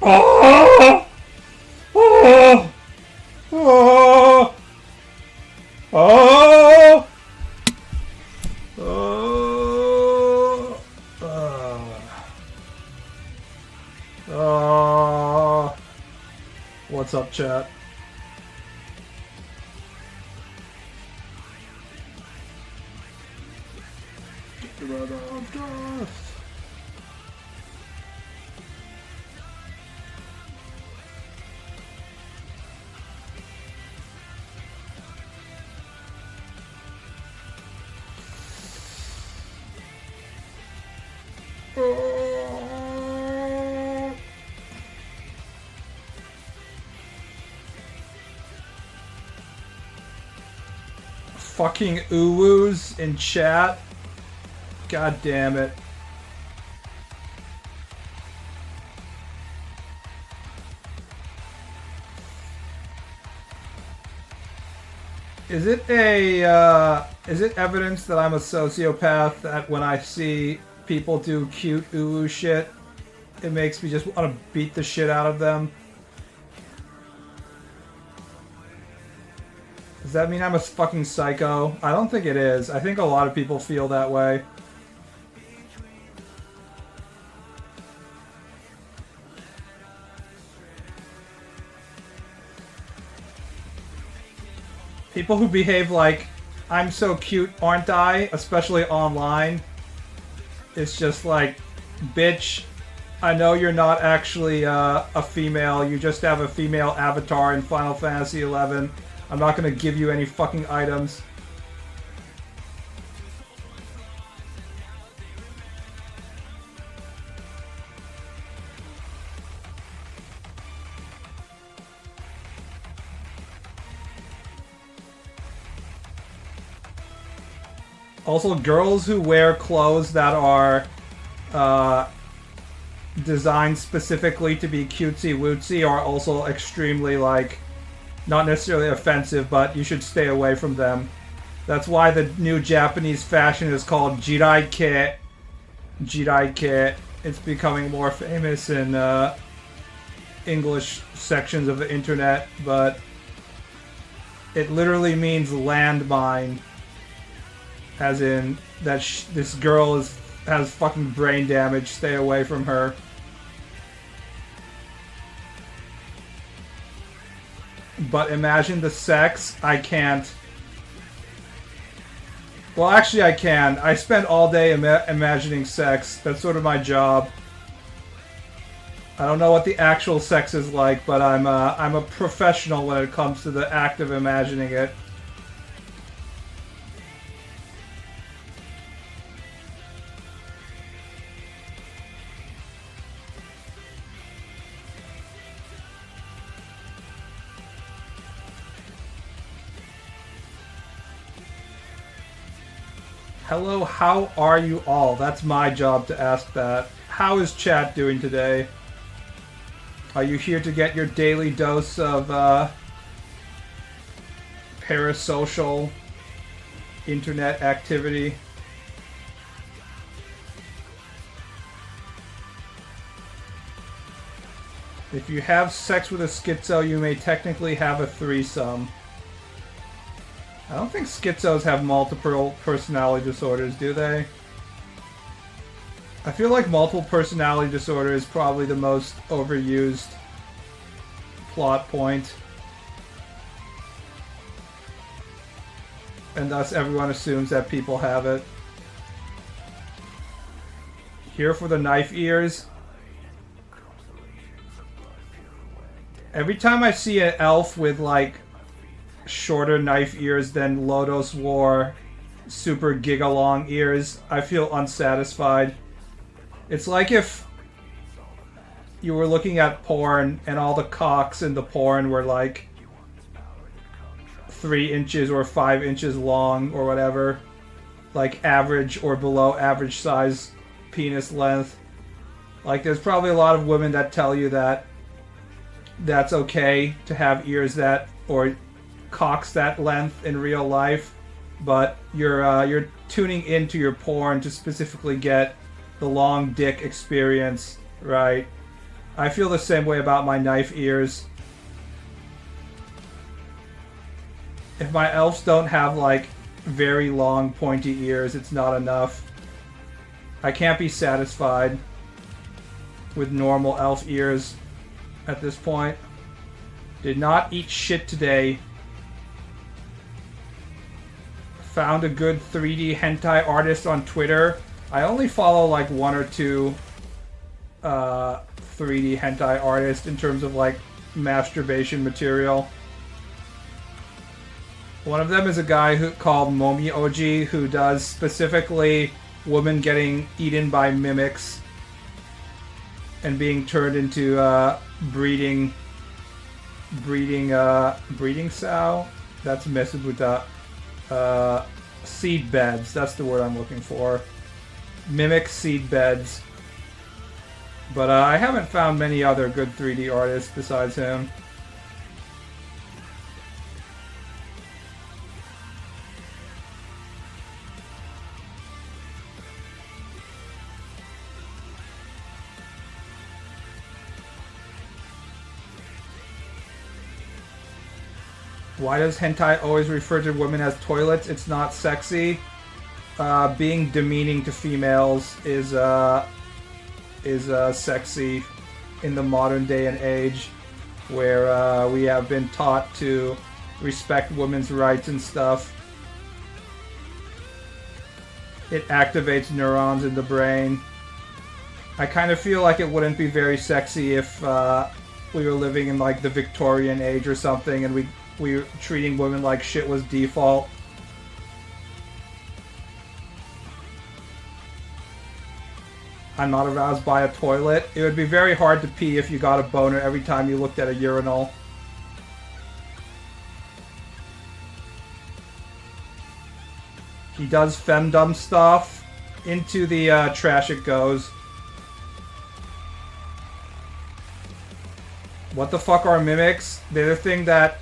Oh! Oh! Oh! Oh! Oh! Oh! What's up, chat? Get rid of dust. Fucking uwoos in chat. God damn it. Is it evidence that I'm a sociopath that when I see people do cute uwu shit, it makes me just want to beat the shit out of them? Does that mean I'm a fucking psycho? I don't think it is. I think a lot of people feel that way. People who behave like, I'm so cute, aren't I? Especially online. It's just like, bitch, I know you're not actually a female. You just have a female avatar in Final Fantasy XI. I'm not gonna give you any fucking items. Also, girls who wear clothes that are designed specifically to be cutesy-wootsy are also extremely, like, not necessarily offensive, but you should stay away from them. That's why the new Japanese fashion is called Jirai-ke. Jirai-ke. It's becoming more famous in English sections of the internet, but it literally means landmine. As in, that this girl has fucking brain damage, stay away from her. But imagine the sex. I can't. Well, actually I can. I spend all day imagining sex. That's sort of my job. I don't know what the actual sex is like, but I'm a professional when it comes to the act of imagining it. Hello, how are you all? That's my job to ask that. How is chat doing today? Are you here to get your daily dose of parasocial internet activity? If you have sex with a schizo, you may technically have a threesome. I don't think schizos have multiple personality disorders, do they? I feel like multiple personality disorder is probably the most overused plot point. And thus everyone assumes that people have it. Here for the knife ears. Every time I see an elf with like shorter knife ears than Lodos wore super giga-long ears, I feel unsatisfied. It's like if you were looking at porn and all the cocks in the porn were like 3 inches or 5 inches long or whatever. Like average or below average size penis length. Like there's probably a lot of women that tell you that that's okay to have ears that, or cocks that length in real life, but you're tuning into your porn to specifically get the long dick experience, right? I feel the same way about my knife ears. If my elves don't have, like, very long, pointy ears, it's not enough. I can't be satisfied with normal elf ears at this point. Did not eat shit today. Found a good 3D hentai artist on Twitter. I only follow like one or two 3D hentai artists in terms of like masturbation material. One of them is a guy called Momi Oji, who does specifically women getting eaten by mimics and being turned into breeding sow. That's Mesubuta. Seed beds. That's the word I'm looking for. Mimic seed beds. But I haven't found many other good 3D artists besides him. Why does hentai always refer to women as toilets? It's not sexy. Being demeaning to females is sexy in the modern day and age, where we have been taught to respect women's rights and stuff. It activates neurons in the brain. I kind of feel like it wouldn't be very sexy if we were living in like the Victorian age or something, and we were treating women like shit was default. I'm not aroused by a toilet. It would be very hard to pee if you got a boner every time you looked at a urinal. He does femdom stuff. Into the trash it goes. What the fuck are mimics? They're the thing that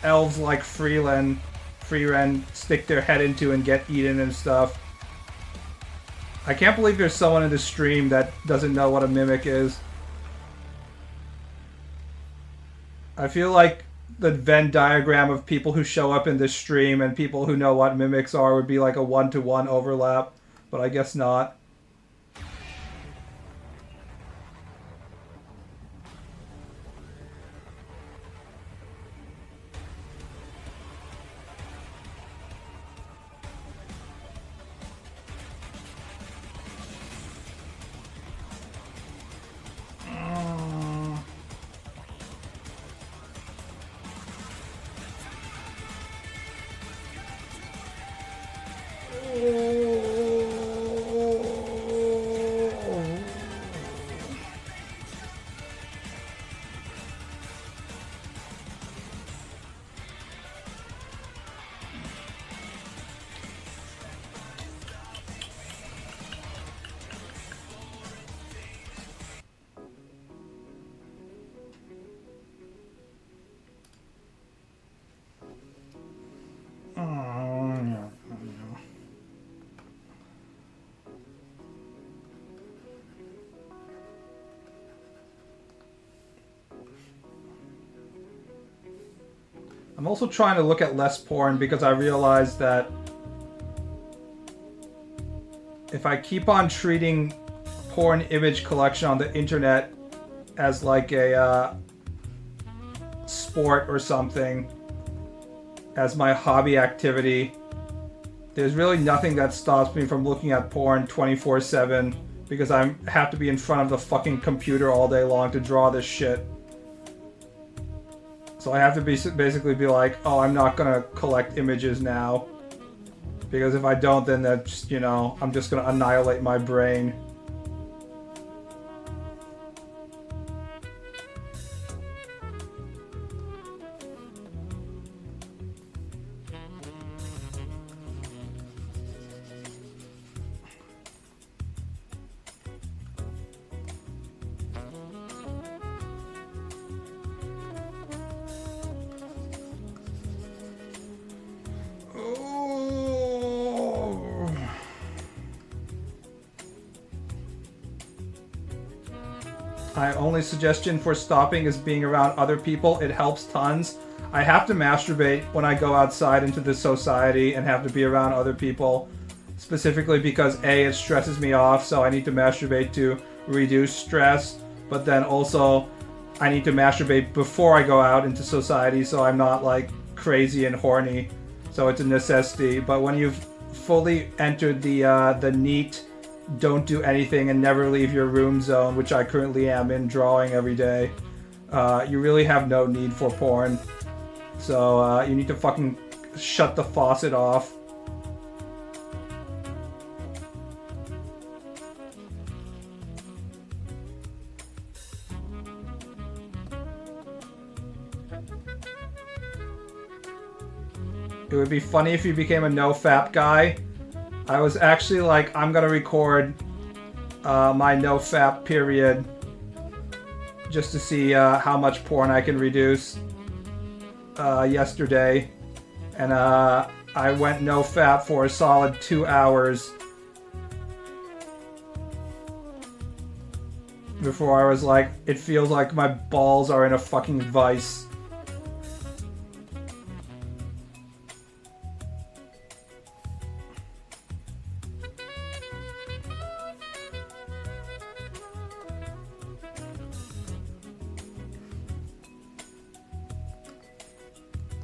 elves like Freeland stick their head into and get eaten and stuff. I can't believe there's someone in the stream that doesn't know what a mimic is. I feel like the Venn diagram of people who show up in this stream and people who know what mimics are would be like a one-to-one overlap, but I guess not. I'm also trying to look at less porn because I realized that if I keep on treating porn image collection on the internet as like a sport or something, as my hobby activity, there's really nothing that stops me from looking at porn 24/7 because I have to be in front of the fucking computer all day long to draw this shit. So I have to basically be like, oh, I'm not gonna collect images now. Because if I don't, then that's, you know, I'm just gonna annihilate my brain. My only suggestion for stopping is being around other people. It helps tons. I have to masturbate when I go outside into the society and have to be around other people. Specifically because A, it stresses me off, so I need to masturbate to reduce stress. But then also, I need to masturbate before I go out into society so I'm not like crazy and horny. So it's a necessity. But when you've fully entered the neat, don't do anything and never leave your room zone, which I currently am in, drawing every day, you really have no need for porn. So you need to fucking shut the faucet off. It would be funny if you became a no-fap guy. I was actually like, I'm gonna record my no-fap period just to see how much porn I can reduce yesterday. And I went no-fap for a solid 2 hours before I was like, it feels like my balls are in a fucking vice.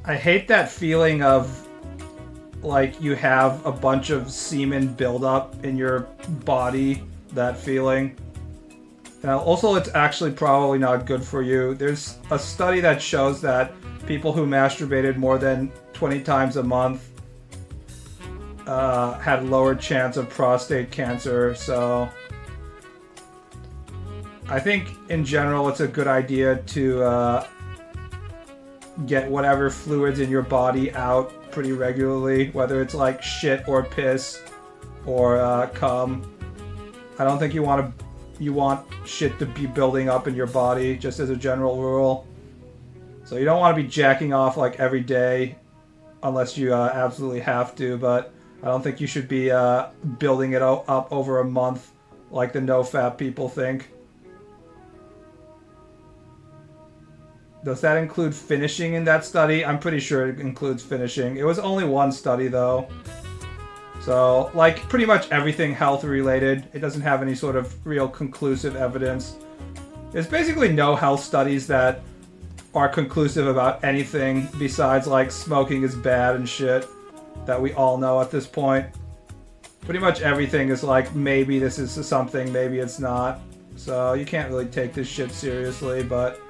I hate that feeling of like you have a bunch of semen buildup in your body, that feeling. Now, also, it's actually probably not good for you. There's a study that shows that people who masturbated more than 20 times a month had lower chance of prostate cancer, so I think in general it's a good idea to get whatever fluids in your body out pretty regularly, whether it's like shit or piss or cum. I don't think you want shit to be building up in your body, just as a general rule. So you don't want to be jacking off like every day unless you absolutely have to, but I don't think you should be building it up over a month like the no-fap people think. Does that include finishing in that study? I'm pretty sure it includes finishing. It was only one study though. So, like pretty much everything health related, it doesn't have any sort of real conclusive evidence. There's basically no health studies that are conclusive about anything besides like smoking is bad and shit that we all know at this point. Pretty much everything is like, maybe this is something, maybe it's not. So you can't really take this shit seriously, but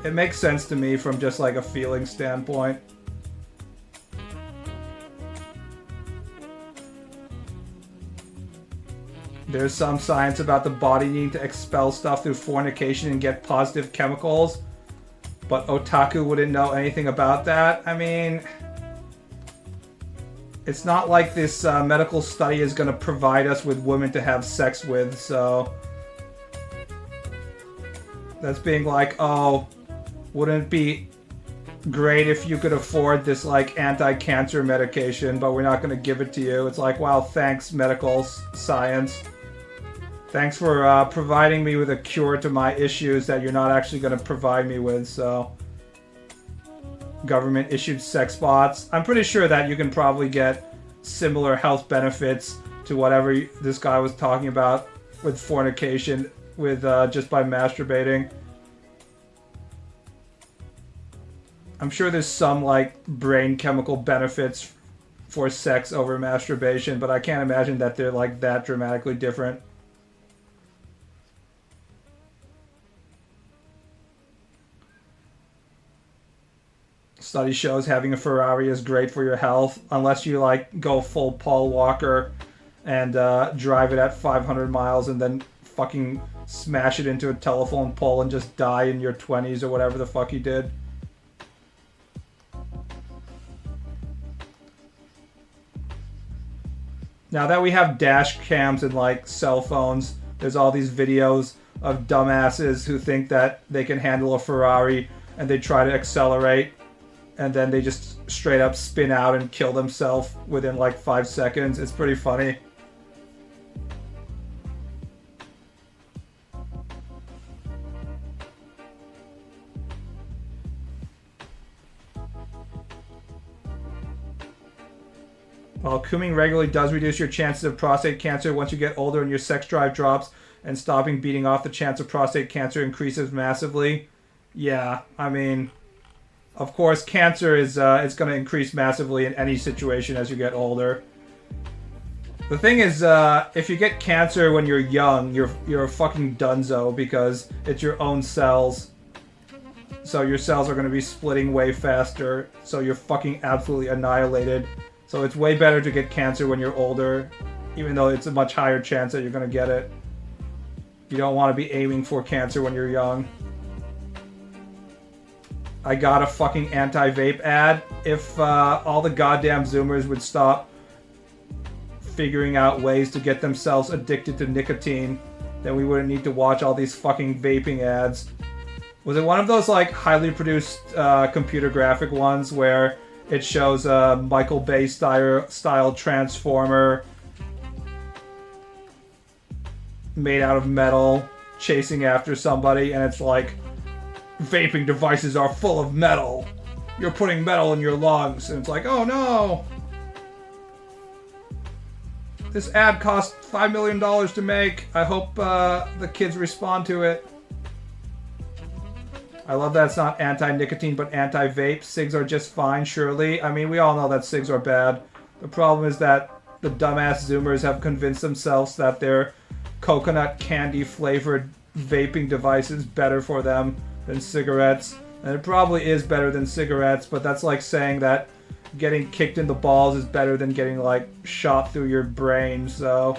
it makes sense to me from just like a feeling standpoint. There's some science about the body needing to expel stuff through fornication and get positive chemicals, but otaku wouldn't know anything about that. I mean, it's not like this medical study is going to provide us with women to have sex with, so that's being like, oh, wouldn't it be great if you could afford this like anti-cancer medication, but we're not going to give it to you. It's like, wow, thanks medical science. Thanks for providing me with a cure to my issues that you're not actually going to provide me with, so. Government issued sex bots. I'm pretty sure that you can probably get similar health benefits to whatever this guy was talking about with fornication, with just by masturbating. I'm sure there's some like brain chemical benefits for sex over masturbation, but I can't imagine that they're like that dramatically different. Study shows having a Ferrari is great for your health, unless you like go full Paul Walker and drive it at 500 miles and then fucking smash it into a telephone pole and just die in your 20s or whatever the fuck you did. Now that we have dash cams and like cell phones, there's all these videos of dumbasses who think that they can handle a Ferrari and they try to accelerate and then they just straight up spin out and kill themselves within like 5 seconds. It's pretty funny. While cooming regularly does reduce your chances of prostate cancer once you get older and your sex drive drops, and stopping beating off, the chance of prostate cancer increases massively. Yeah, I mean, of course, cancer is it's going to increase massively in any situation as you get older. The thing is, if you get cancer when you're young, you're a fucking dunzo because it's your own cells. So your cells are going to be splitting way faster, so you're fucking absolutely annihilated. So it's way better to get cancer when you're older, even though it's a much higher chance that you're going to get it. You don't want to be aiming for cancer when you're young. I got a fucking anti-vape ad. If all the goddamn Zoomers would stop figuring out ways to get themselves addicted to nicotine, then we wouldn't need to watch all these fucking vaping ads. Was it one of those like highly produced computer graphic ones where it shows a Michael Bay style transformer made out of metal chasing after somebody, and it's like, vaping devices are full of metal. You're putting metal in your lungs. And it's like, oh no! This ad cost $5 million to make. I hope the kids respond to it. I love that it's not anti-nicotine but anti-vape. Cigs are just fine, surely. I mean, we all know that cigs are bad. The problem is that the dumbass Zoomers have convinced themselves that their coconut candy flavored vaping device is better for them than cigarettes. And it probably is better than cigarettes, but that's like saying that getting kicked in the balls is better than getting like shot through your brain, so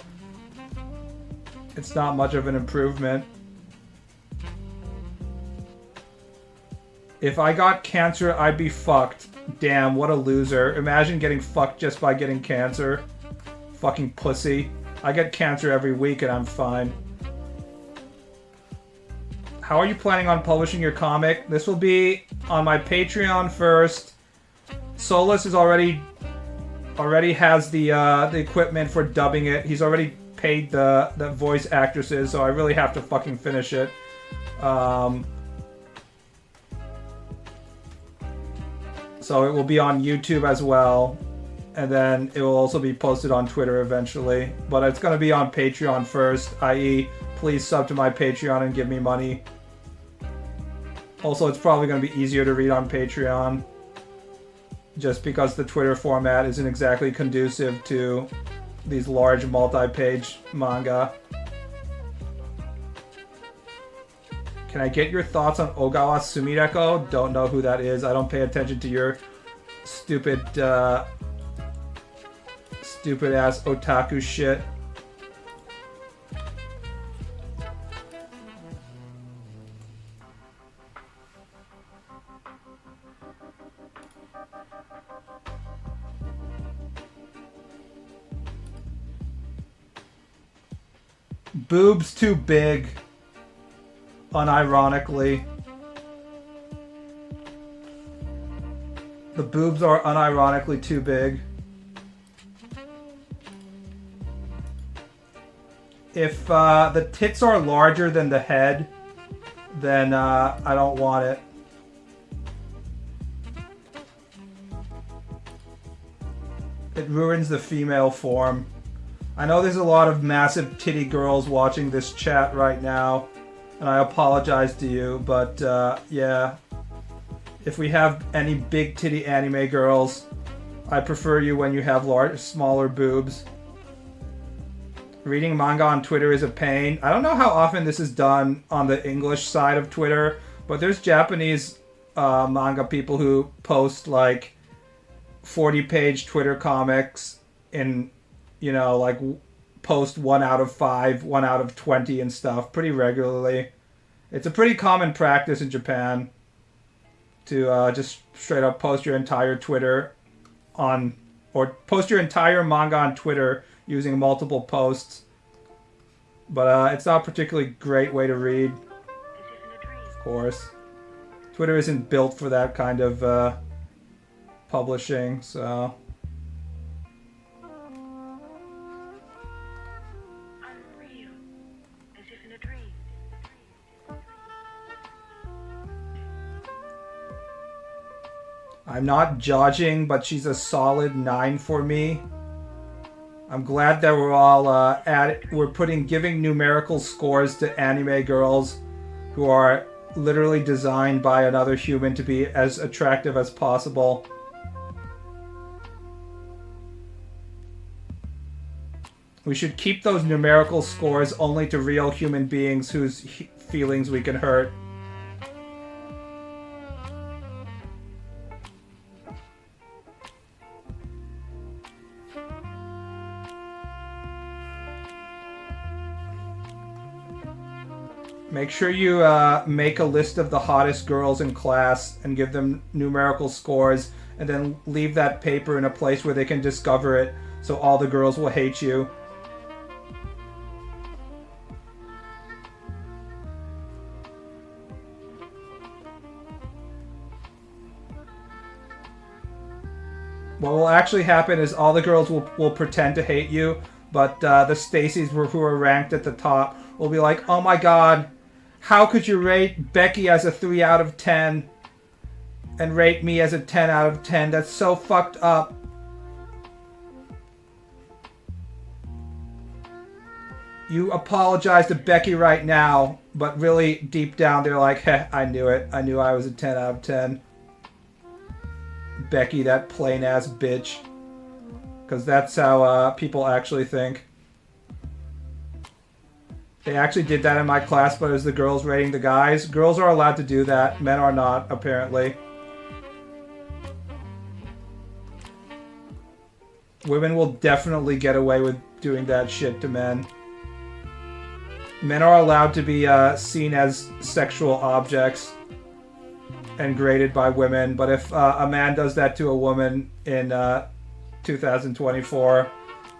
it's not much of an improvement. If I got cancer, I'd be fucked. Damn, what a loser. Imagine getting fucked just by getting cancer. Fucking pussy. I get cancer every week and I'm fine. How are you planning on publishing your comic? This will be on my Patreon first. Solus is already has the equipment for dubbing it. He's already paid the voice actresses, so I really have to fucking finish it. So it will be on YouTube as well, and then it will also be posted on Twitter eventually. But it's going to be on Patreon first, i.e. please sub to my Patreon and give me money. Also, it's probably going to be easier to read on Patreon, just because the Twitter format isn't exactly conducive to these large multi-page manga. Can I get your thoughts on Ogawa Sumireko? Don't know who that is. I don't pay attention to your stupid ass otaku shit. Boobs too big. Unironically. The boobs are unironically too big. If the tits are larger than the head, then I don't want it. It ruins the female form. I know there's a lot of massive titty girls watching this chat right now, and I apologize to you, but yeah. If we have any big titty anime girls, I prefer you when you have smaller boobs. Reading manga on Twitter is a pain. I don't know how often this is done on the English side of Twitter, but there's Japanese manga people who post like 40-page Twitter comics in, you know, like post 1 out of 5, 1 out of 20 and stuff pretty regularly. It's a pretty common practice in Japan to just straight up post your entire Twitter on, or post your entire manga on Twitter using multiple posts. But it's not a particularly great way to read, of course. Twitter isn't built for that kind of publishing, so... I'm not judging, but she's a solid 9 for me. I'm glad that we're all giving numerical scores to anime girls who are literally designed by another human to be as attractive as possible. We should keep those numerical scores only to real human beings whose feelings we can hurt. Make sure you make a list of the hottest girls in class and give them numerical scores, and then leave that paper in a place where they can discover it, so all the girls will hate you. What will actually happen is all the girls will pretend to hate you, but the Stacys who are ranked at the top will be like, oh my god, how could you rate Becky as a 3 out of 10 and rate me as a 10 out of 10? That's so fucked up. You apologize to Becky right now, but really deep down they're like, heh, I knew it. I knew I was a 10 out of 10. Becky, that plain ass bitch. Because that's how people actually think. They actually did that in my class, but it was the girls rating the guys. Girls are allowed to do that. Men are not, apparently. Women will definitely get away with doing that shit to men. Men are allowed to be seen as sexual objects and graded by women, but if a man does that to a woman in 2024,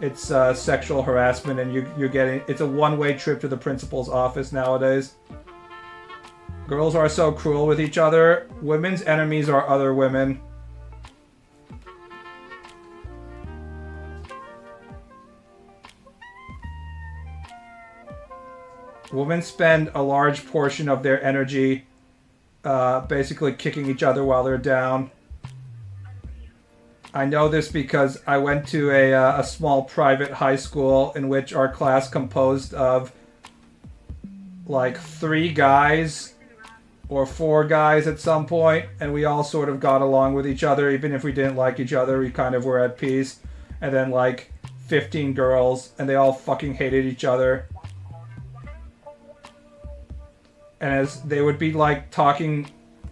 it's sexual harassment, and you're getting, it's a one-way trip to the principal's office nowadays. Girls are so cruel with each other. Women's enemies are other women. Women spend a large portion of their energy basically kicking each other while they're down. I know this because I went to a small private high school in which our class composed of like 3 guys or 4 guys at some point, and we all sort of got along with each other. Even if we didn't like each other, we kind of were at peace. And then like 15 girls, and they all fucking hated each other. And as they would be like talking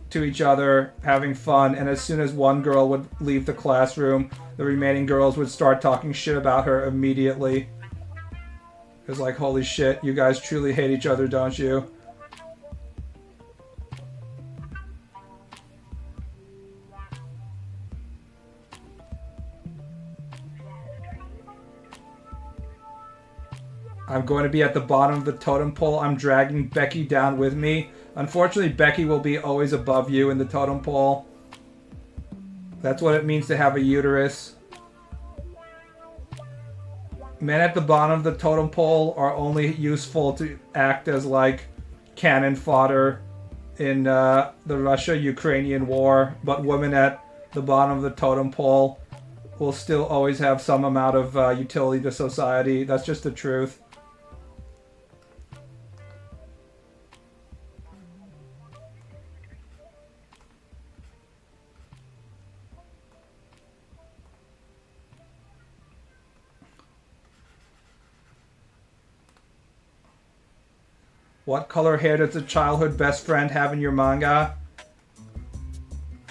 to each other, having fun, and as soon as one girl would leave the classroom, the remaining girls would start talking shit about her immediately. It was like, holy shit, you guys truly hate each other, don't you? I'm going to be at the bottom of the totem pole. I'm dragging Becky down with me. Unfortunately, Becky will be always above you in the totem pole. That's what it means to have a uterus. Men at the bottom of the totem pole are only useful to act as like cannon fodder in the Russia-Ukrainian war, but women at the bottom of the totem pole will still always have some amount of utility to society. That's just the truth. What color hair does a childhood best friend have in your manga?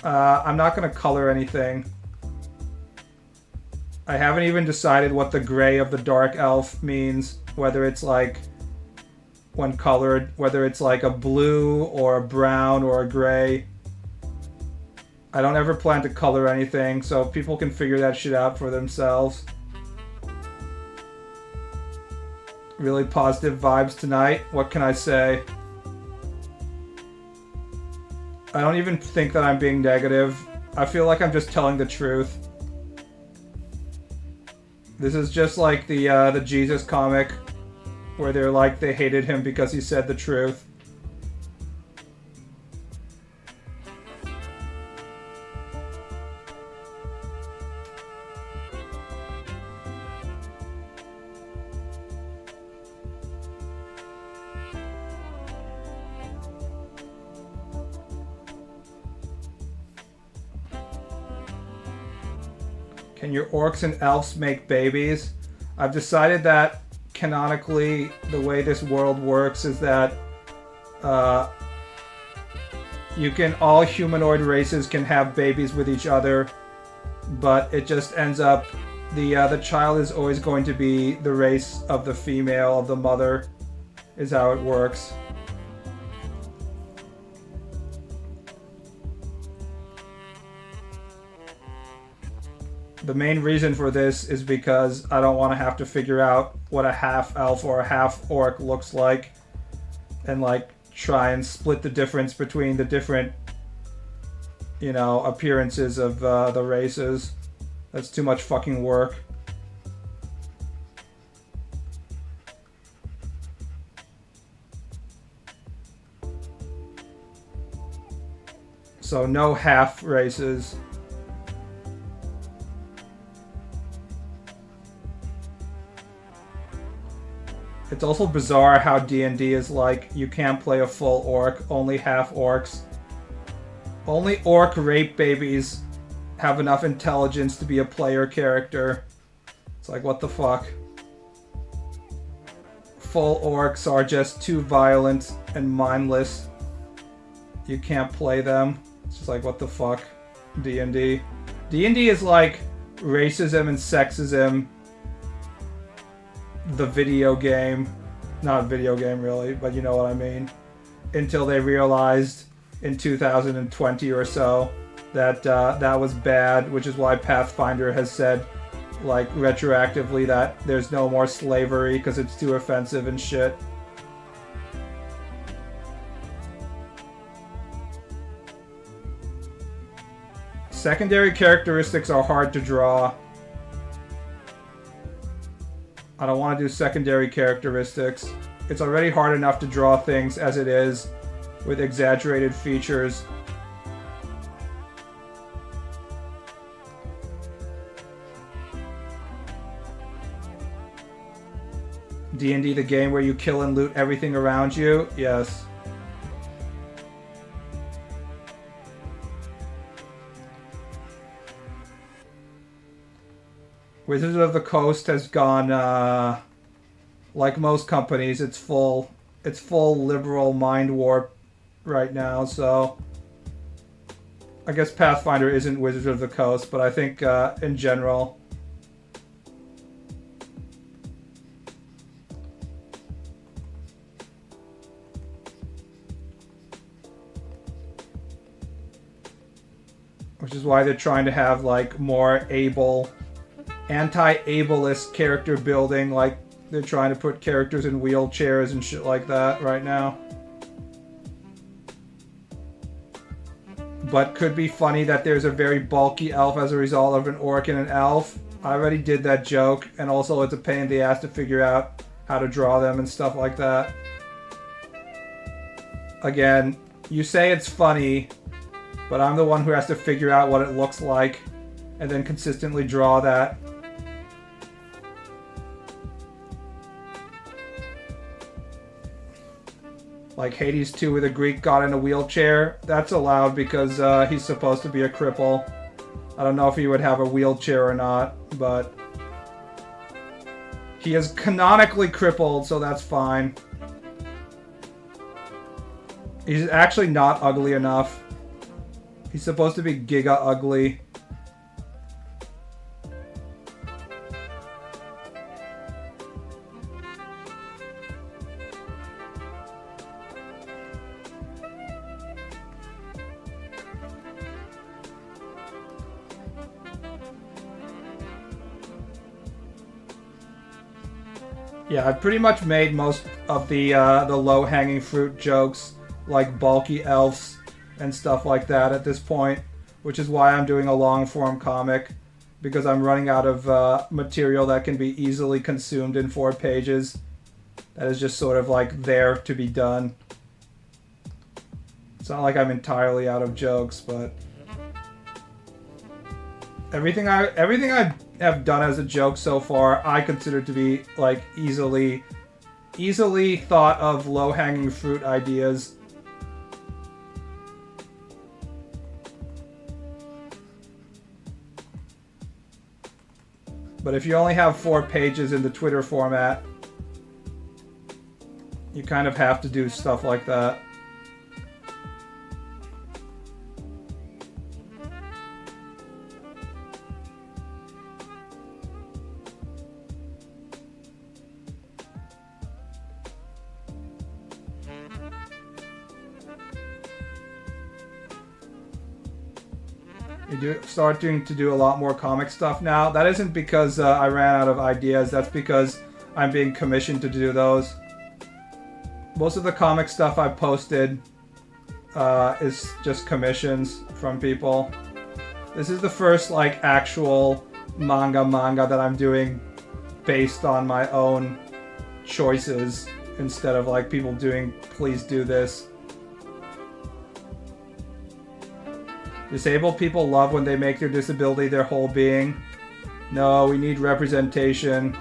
I'm not going to color anything. I haven't even decided what the gray of the dark elf means. Whether it's like, when colored, whether it's like a blue or a brown or a gray. I don't ever plan to color anything, so people can figure that shit out for themselves. Really positive vibes tonight. What can I say? I don't even think that I'm being negative. I feel like I'm just telling the truth. This is just like the Jesus comic, where they're like they hated him because he said the truth. Can your orcs and elves make babies? I've decided that canonically the way this world works is that all humanoid races can have babies with each other, but it just ends up the child is always going to be the race of the female, of the mother, is how it works. The main reason for this is because I don't want to have to figure out what a half elf or a half orc looks like and like try and split the difference between the different, you know, appearances of the races. That's too much fucking work. So no half races. It's also bizarre how D&D is like, you can't play a full orc, only half orcs. Only orc rape babies have enough intelligence to be a player character. It's like, what the fuck? Full orcs are just too violent and mindless. You can't play them. It's just like, what the fuck? D&D. D&D is like racism and sexism. The video game, not video game really, but you know what I mean, until they realized in 2020 or so that that was bad, which is why Pathfinder has said, like, retroactively that there's no more slavery because it's too offensive and shit. Secondary characteristics are hard to draw. I don't want to do secondary characteristics. It's already hard enough to draw things as it is, with exaggerated features. D&D, the game where you kill and loot everything around you? Yes. Wizards of the Coast has gone, like most companies, it's full liberal mind warp right now, so I guess Pathfinder isn't Wizards of the Coast, but I think in general. Which is why they're trying to have like more anti-ableist character building, like they're trying to put characters in wheelchairs and shit like that right now. But could be funny that there's a very bulky elf as a result of an orc and an elf. I already did that joke, and also it's a pain in the ass to figure out how to draw them and stuff like that. Again, you say it's funny, but I'm the one who has to figure out what it looks like and then consistently draw that. Like Hades 2 with a Greek god in a wheelchair. That's allowed because he's supposed to be a cripple. I don't know if he would have a wheelchair or not, but he is canonically crippled, so that's fine. He's actually not ugly enough. He's supposed to be giga ugly. Yeah, I've pretty much made most of the low-hanging fruit jokes, like bulky elves and stuff like that at this point, which is why I'm doing a long-form comic, because I'm running out of material that can be easily consumed in 4 pages. That is just sort of like there to be done. It's not like I'm entirely out of jokes, but everything I have done as a joke so far, I consider to be like easily thought of low-hanging fruit ideas. But if you only have 4 pages in the Twitter format, you kind of have to do stuff like that. Starting to do a lot more comic stuff now. That isn't because I ran out of ideas. That's because I'm being commissioned to do those. Most of the comic stuff I've posted is just commissions from people. This is the first like actual manga that I'm doing based on my own choices instead of like people doing please do this. Disabled people love when they make their disability their whole being. No, we need representation.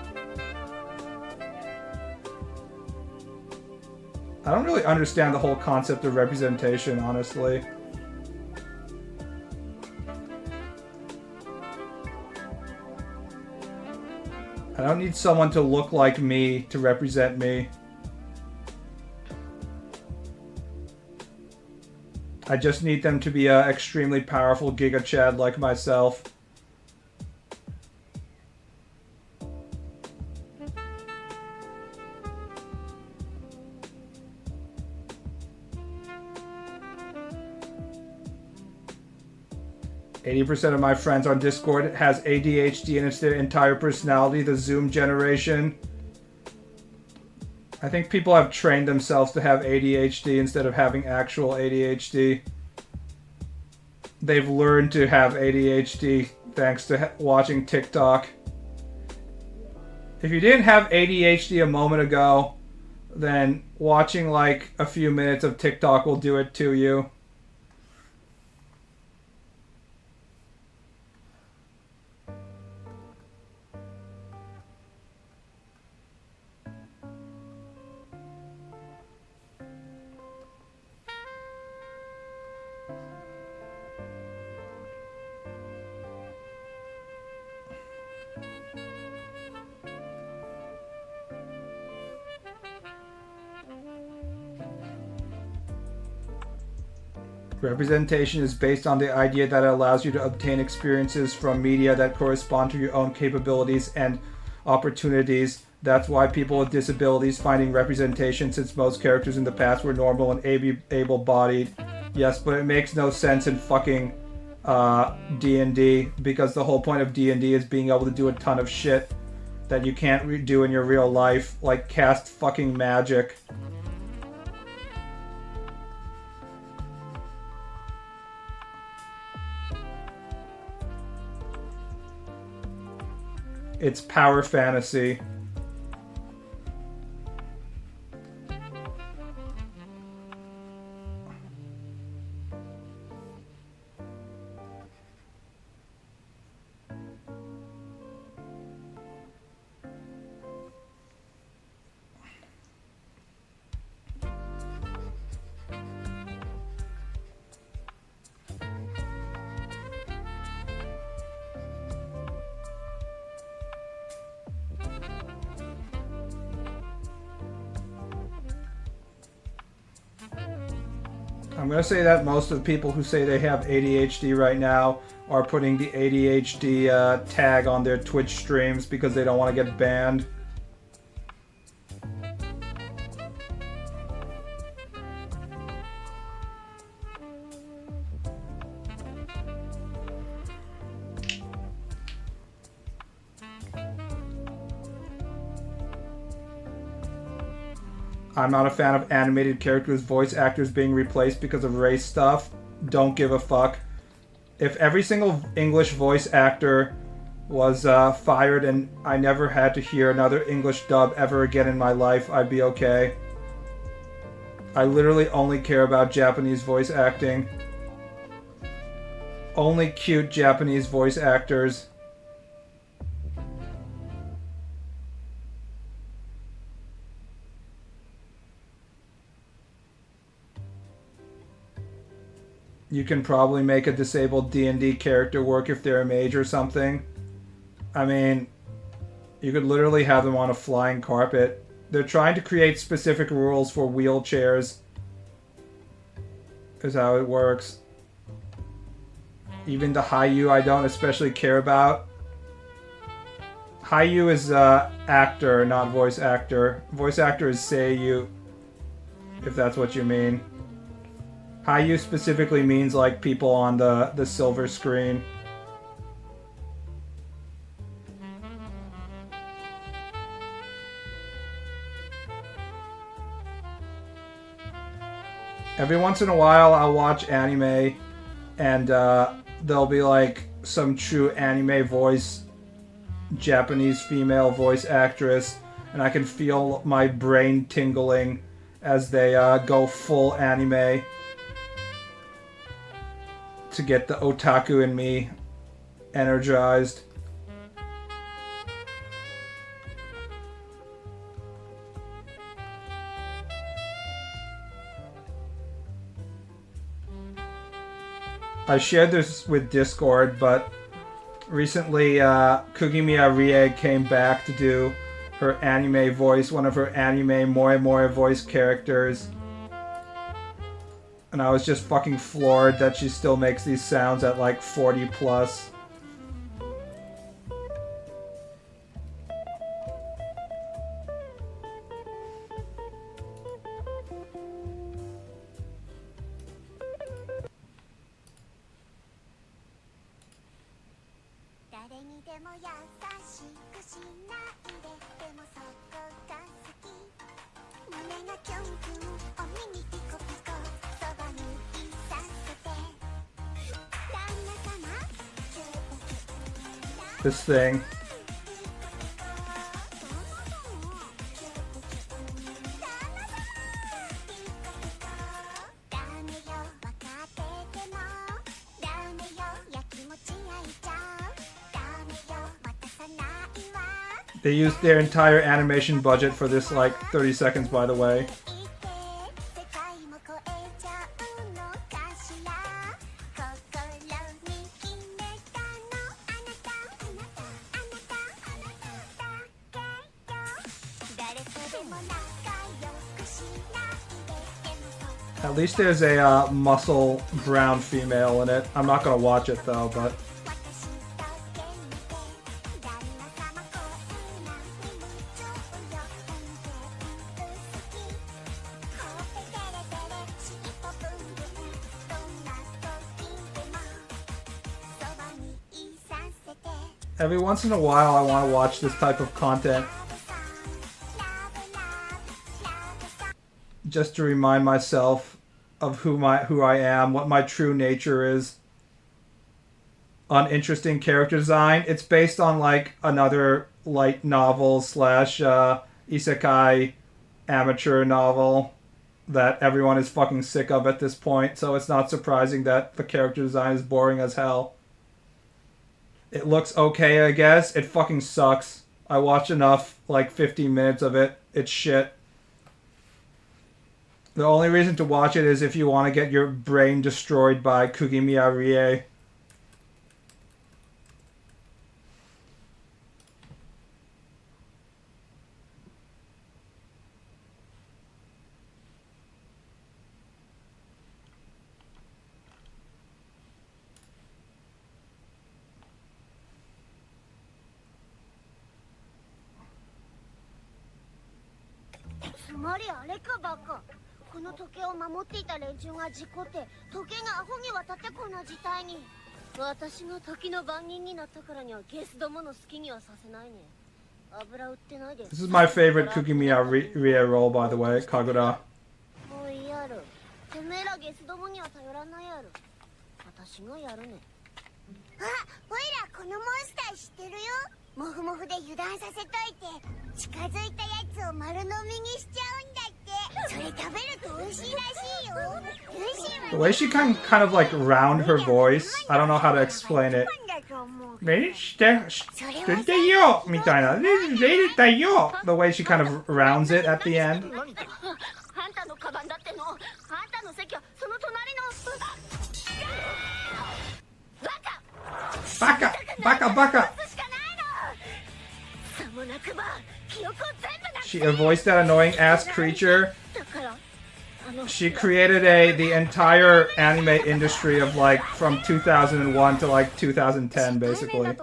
I don't really understand the whole concept of representation, honestly. I don't need someone to look like me to represent me. I just need them to be an extremely powerful Giga Chad like myself. %80 of my friends on Discord has ADHD and it's their entire personality, the Zoom generation. I think people have trained themselves to have ADHD instead of having actual ADHD. They've learned to have ADHD thanks to watching TikTok. If you didn't have ADHD a moment ago, then watching like a few minutes of TikTok will do it to you. Representation is based on the idea that it allows you to obtain experiences from media that correspond to your own capabilities and opportunities. That's why people with disabilities finding representation, since most characters in the past were normal and able-bodied. Yes, but it makes no sense in fucking D&D, because the whole point of D&D is being able to do a ton of shit that you can't do in your real life, like cast fucking magic. It's power fantasy. I'm going to say that most of the people who say they have ADHD right now are putting the ADHD tag on their Twitch streams because they don't want to get banned. I'm not a fan of animated characters' voice actors being replaced because of race stuff. Don't give a fuck. If every single English voice actor was fired and I never had to hear another English dub ever again in my life, I'd be okay. I literally only care about Japanese voice acting. Only cute Japanese voice actors. You can probably make a disabled D&D character work if they're a mage or something. I mean, You could literally have them on a flying carpet. They're trying to create specific rules for wheelchairs. Is how it works. Even the Haiyu I don't especially care about. Haiyu is actor, not voice actor. Voice actor is Seiyu, if that's what you mean. Haiyu specifically means like people on the silver screen. Every once in a while I'll watch anime and there'll be like some true anime voice, Japanese female voice actress, and I can feel my brain tingling as they go full anime to get the otaku in me energized. I shared this with Discord, but recently Kugimiya Rie came back to do her anime voice, one of her anime Moe Moe voice characters. And I was just fucking floored that she still makes these sounds at like 40 plus. This thing. They used their entire animation budget for this like 30 seconds, by the way. At least there's a muscle brown female in it. I'm not gonna watch it though, but... Every once in a while I want to watch this type of content. Just to remind myself of who I am, what my true nature is. Uninteresting character design. It's based on like another light novel slash isekai amateur novel that everyone is fucking sick of at this point, so it's not surprising that the character design is boring as hell. It looks okay, I guess. It fucking sucks. I watched enough, like 15 minutes of it. It's shit. The only reason to watch it is if you want to get your brain destroyed by Kugimiya Rie. This is my favorite Kugimiya Rie role, by the way, Kagura. The way she kind of like round her voice, I don't know how to explain it. The way she kind of rounds it at the end. Baka! Baka! Baka! She voiced that annoying ass creature. She created the entire anime industry of like from 2001 to like 2010 basically.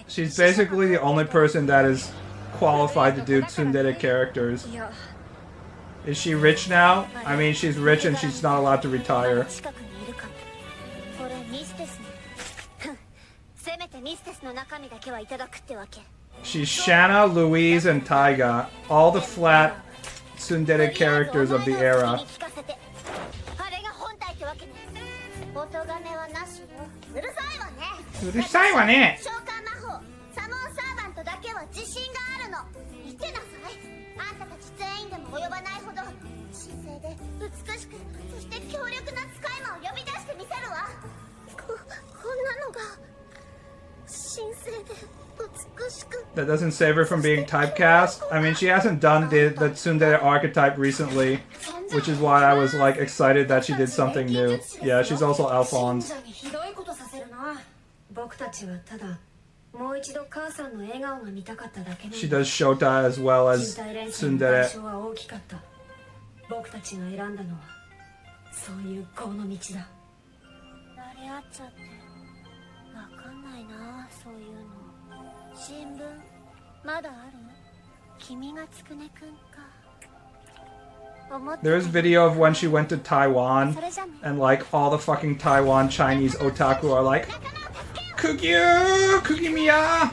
She's basically the only person that is qualified to do tsundere characters. Is she rich now? I mean, she's rich and she's not allowed to retire. She's Shanna, Louise, and Taiga. All the flat tsundere characters of the era. That doesn't save her from being typecast. I mean, she hasn't done the tsundere archetype recently, which is why I was like excited that she did something new. Yeah, she's also Alphonse. She does Shota as well as tsundere. There's video of when she went to Taiwan, and like all the fucking Taiwan Chinese otaku are like, Kugyu! Kugimiya!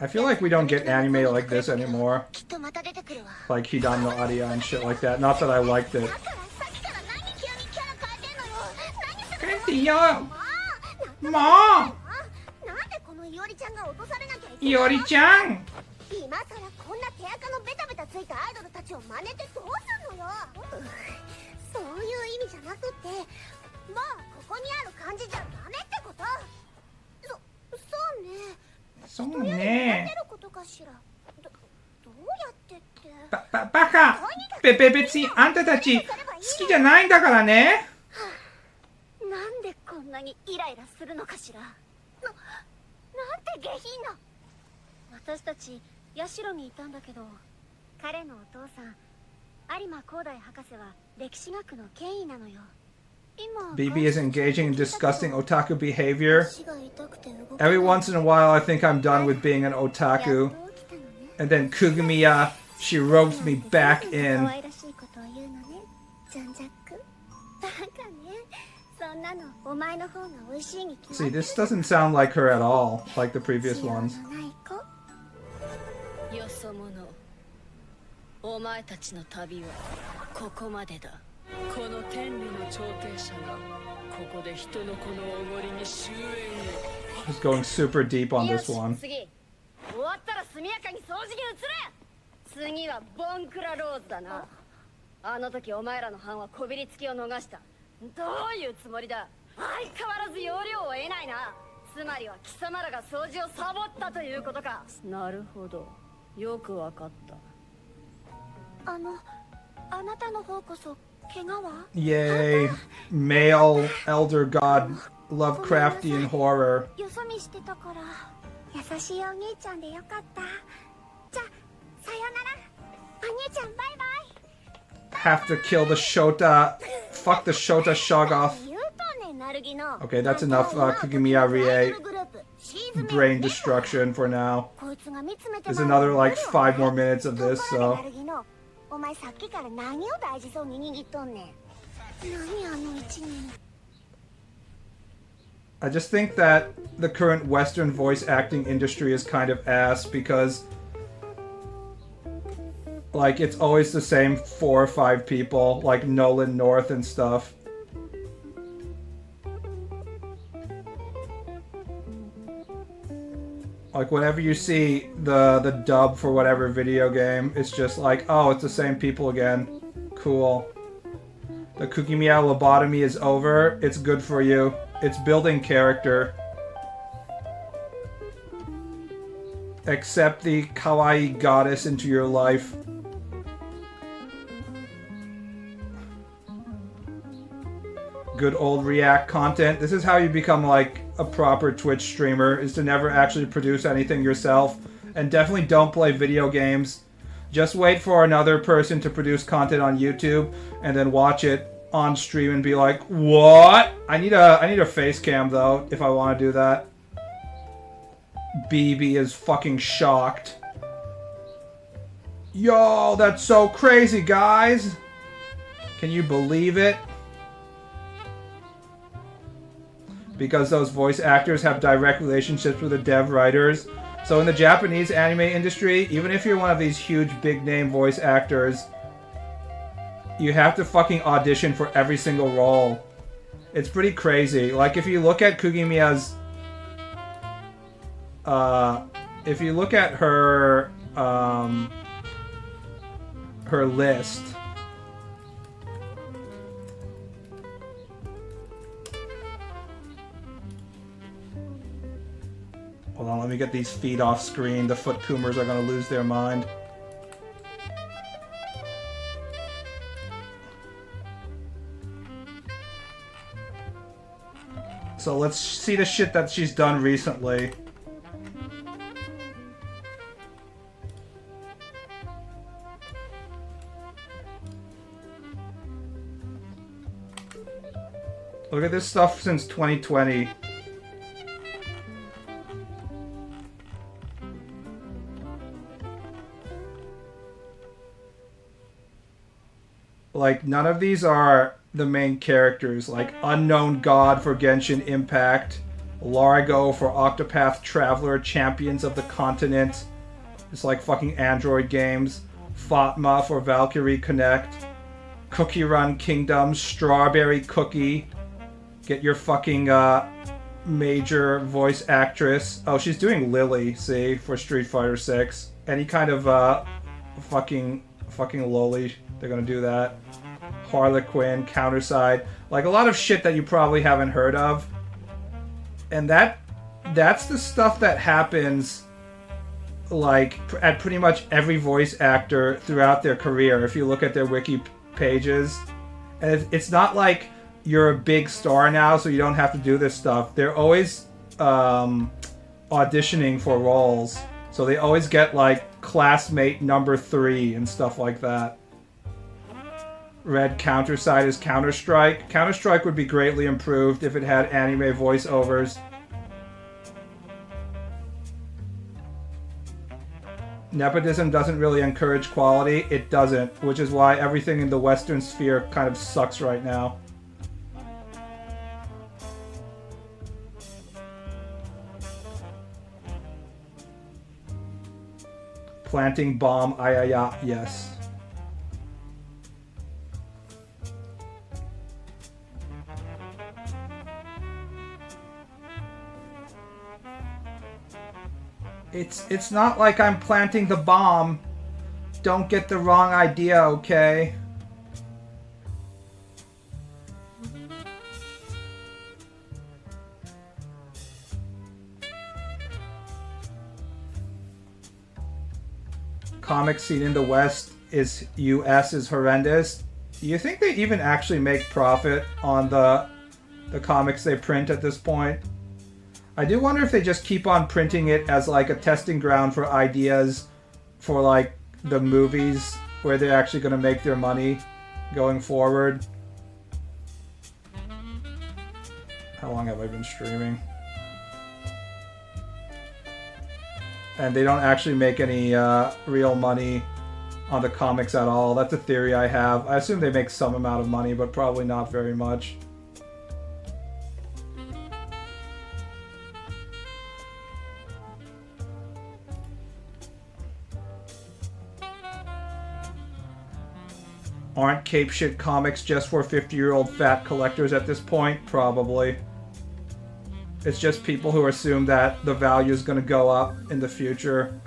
I feel like we don't get anime like this anymore. Like Hidan no Aria and shit like that. Not that I liked it. Mom! Iori-chan! Baka! Betsi, anta tachi, sukiじゃないんだからね。なんでこんなにイライラするのかしら。なんて下品な。私たち社にいたんだけど、彼のお父さん、有馬光大博士は歴史学の権威なのよ。BB is engaging in disgusting otaku behavior. Every once in a while I think I'm done with being an otaku. And then Kugumiya, she ropes me back in. See, this doesn't sound like her at all, like the previous ones. She's going super deep on this one. Yay, male elder god Lovecraftian horror. Have to kill the Shota. Fuck the Shota Shoggoth. Okay, that's enough Kugimiya Rie brain destruction for now. There's another like 5 more minutes of this, so. I just think that the current Western voice acting industry is kind of ass because like it's always the same 4 or 5 people, like Nolan North and stuff. Like whenever you see the dub for whatever video game, it's just like, oh, it's the same people again. Cool. The Kugimiya lobotomy is over. It's good for you. It's building character. Accept the kawaii goddess into your life. Good old React content. This is how you become like a proper Twitch streamer, is to never actually produce anything yourself. And definitely don't play video games. Just wait for another person to produce content on YouTube and then watch it on stream and be like, what? I need a face cam though if I want to do that. BB is fucking shocked. Yo, that's so crazy, guys. Can you believe it? Because those voice actors have direct relationships with the dev writers. So in the Japanese anime industry, even if you're one of these huge big name voice actors, you have to fucking audition for every single role. It's pretty crazy. Like if you look at Kugimiya's if you look at her her list, hold on, let me get these feet off screen. The foot coomers are gonna lose their mind. So let's see the shit that she's done recently. Look at this stuff since 2020. Like, none of these are the main characters. Like, Unknown God for Genshin Impact, Largo for Octopath Traveler, Champions of the Continent. It's like fucking Android games. Fatma for Valkyrie Connect. Cookie Run Kingdom, Strawberry Cookie. Get your fucking major voice actress. Oh, she's doing Lily, see, for Street Fighter 6. Any kind of fucking loli, they're gonna do that. Harlequin, Counterside, like a lot of shit that you probably haven't heard of. And that's the stuff that happens like at pretty much every voice actor throughout their career if you look at their wiki pages. And it's not like you're a big star now so you don't have to do this stuff. They're always auditioning for roles. So they always get like classmate number 3 and stuff like that. Red Counterside is Counter-Strike. Counter-Strike would be greatly improved if it had anime voiceovers. Nepotism doesn't really encourage quality. It doesn't, which is why everything in the Western sphere kind of sucks right now. Planting bomb, ayaya, yes. It's not like I'm planting the bomb. Don't get the wrong idea, okay? Comic scene in the West is US is horrendous. Do you think they even actually make profit on the comics they print at this point? I do wonder if they just keep on printing it as like a testing ground for ideas for like the movies where they're actually going to make their money going forward. How long have I been streaming? And they don't actually make any real money on the comics at all. That's a theory I have. I assume they make some amount of money, but probably not very much. Aren't cape shit comics just for 50-year-old fat collectors at this point? Probably. It's just people who assume that the value is going to go up in the future.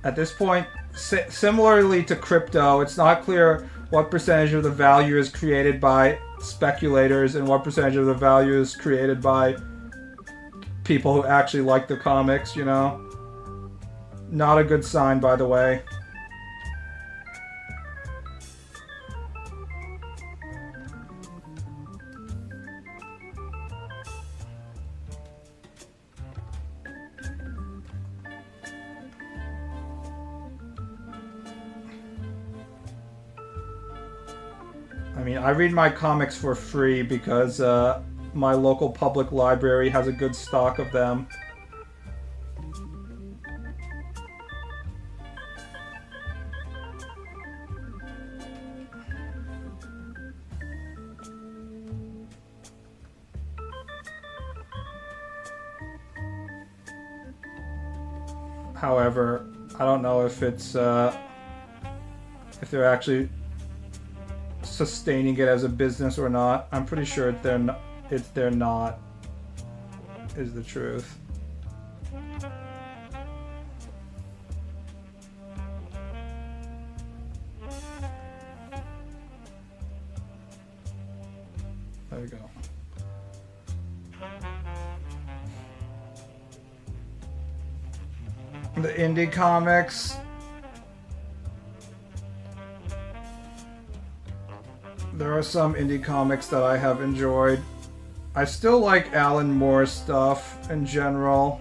At this point, similarly to crypto, it's not clear what percentage of the value is created by speculators and what percentage of the value is created by people who actually like the comics, you know? Not a good sign, by the way. I mean, I read my comics for free because my local public library has a good stock of them. However, I don't know if it's if they're actually sustaining it as a business or not. I'm pretty sure they're not, is the truth. There we go. The indie comics. There are some indie comics that I have enjoyed. I still like Alan Moore's stuff in general.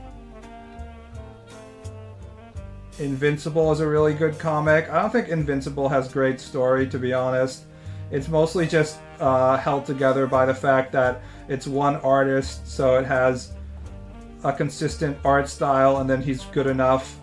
Invincible is a really good comic. I don't think Invincible has great story, to be honest. It's mostly just held together by the fact that it's one artist, so it has a consistent art style, and then he's good enough.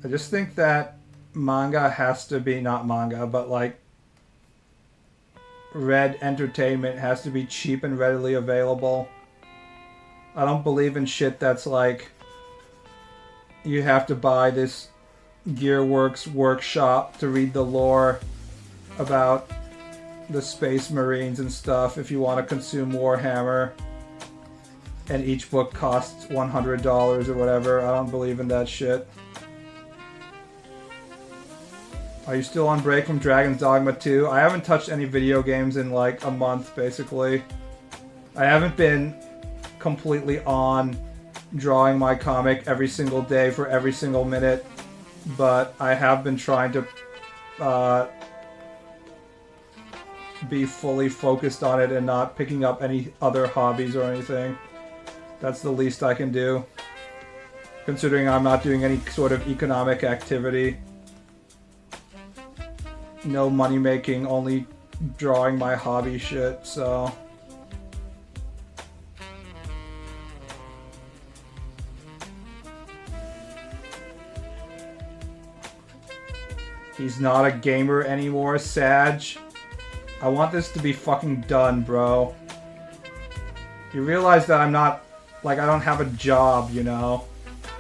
I just think that manga has to be, not manga, but like Red Entertainment has to be cheap and readily available. I don't believe in shit that's like you have to buy this Gearworks workshop to read the lore about the Space Marines and stuff if you want to consume Warhammer. And each book costs $100 or whatever. I don't believe in that shit. Are you still on break from Dragon's Dogma 2? I haven't touched any video games in like a month, basically. I haven't been completely on drawing my comic every single day for every single minute, but I have been trying to be fully focused on it and not picking up any other hobbies or anything. That's the least I can do, considering I'm not doing any sort of economic activity. No money making, only drawing my hobby shit, so. He's not a gamer anymore, Sag. I want this to be fucking done, bro. You realize that I'm not, like, I don't have a job, you know?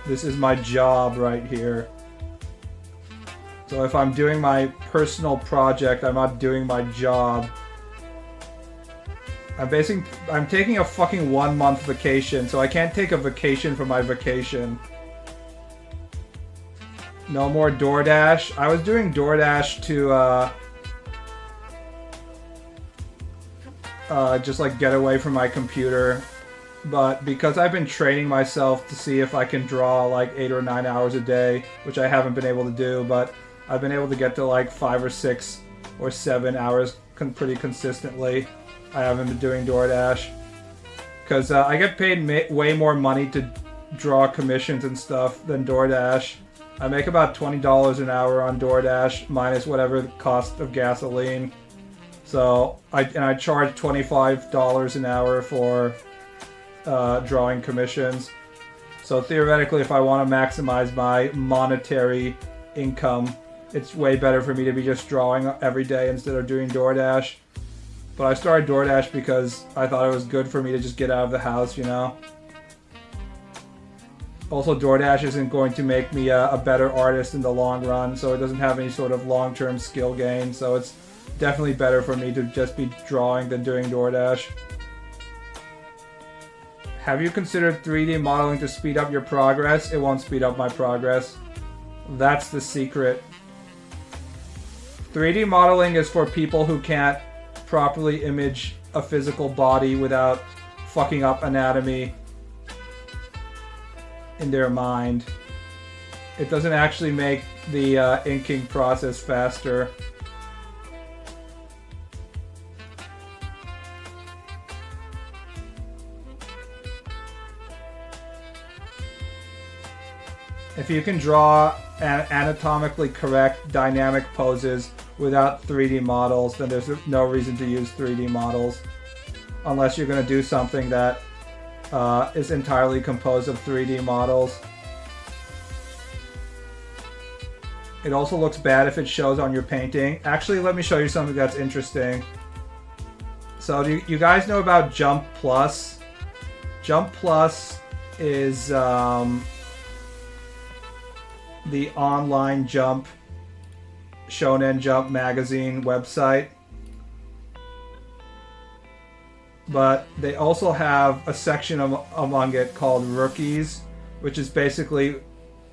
This is my job right here. So if I'm doing my personal project, I'm not doing my job. I'm taking a fucking 1 month vacation, so I can't take a vacation for my vacation. No more DoorDash. I was doing DoorDash to just like get away from my computer. But because I've been training myself to see if I can draw like 8 or 9 hours a day, which I haven't been able to do, but I've been able to get to like 5 or 6 or 7 hours pretty consistently. I haven't been doing DoorDash. Because I get paid way more money to draw commissions and stuff than DoorDash. I make about $20 an hour on DoorDash, minus whatever the cost of gasoline. So, I charge $25 an hour for drawing commissions. So theoretically, if I want to maximize my monetary income, it's way better for me to be just drawing every day instead of doing DoorDash. But I started DoorDash because I thought it was good for me to just get out of the house, you know? Also, DoorDash isn't going to make me a better artist in the long run, so it doesn't have any sort of long-term skill gain, so it's definitely better for me to just be drawing than doing DoorDash. Have you considered 3D modeling to speed up your progress? It won't speed up my progress. That's the secret. 3D modeling is for people who can't properly image a physical body without fucking up anatomy in their mind. It doesn't actually make the inking process faster. If you can draw anatomically correct dynamic poses without 3D models, then there's no reason to use 3D models. Unless you're going to do something that is entirely composed of 3D models. It also looks bad if it shows on your painting. Actually, let me show you something that's interesting. So do you guys know about Jump Plus? Jump Plus is the online Jump, Shonen Jump magazine website. But they also have a section among it called Rookies, which is basically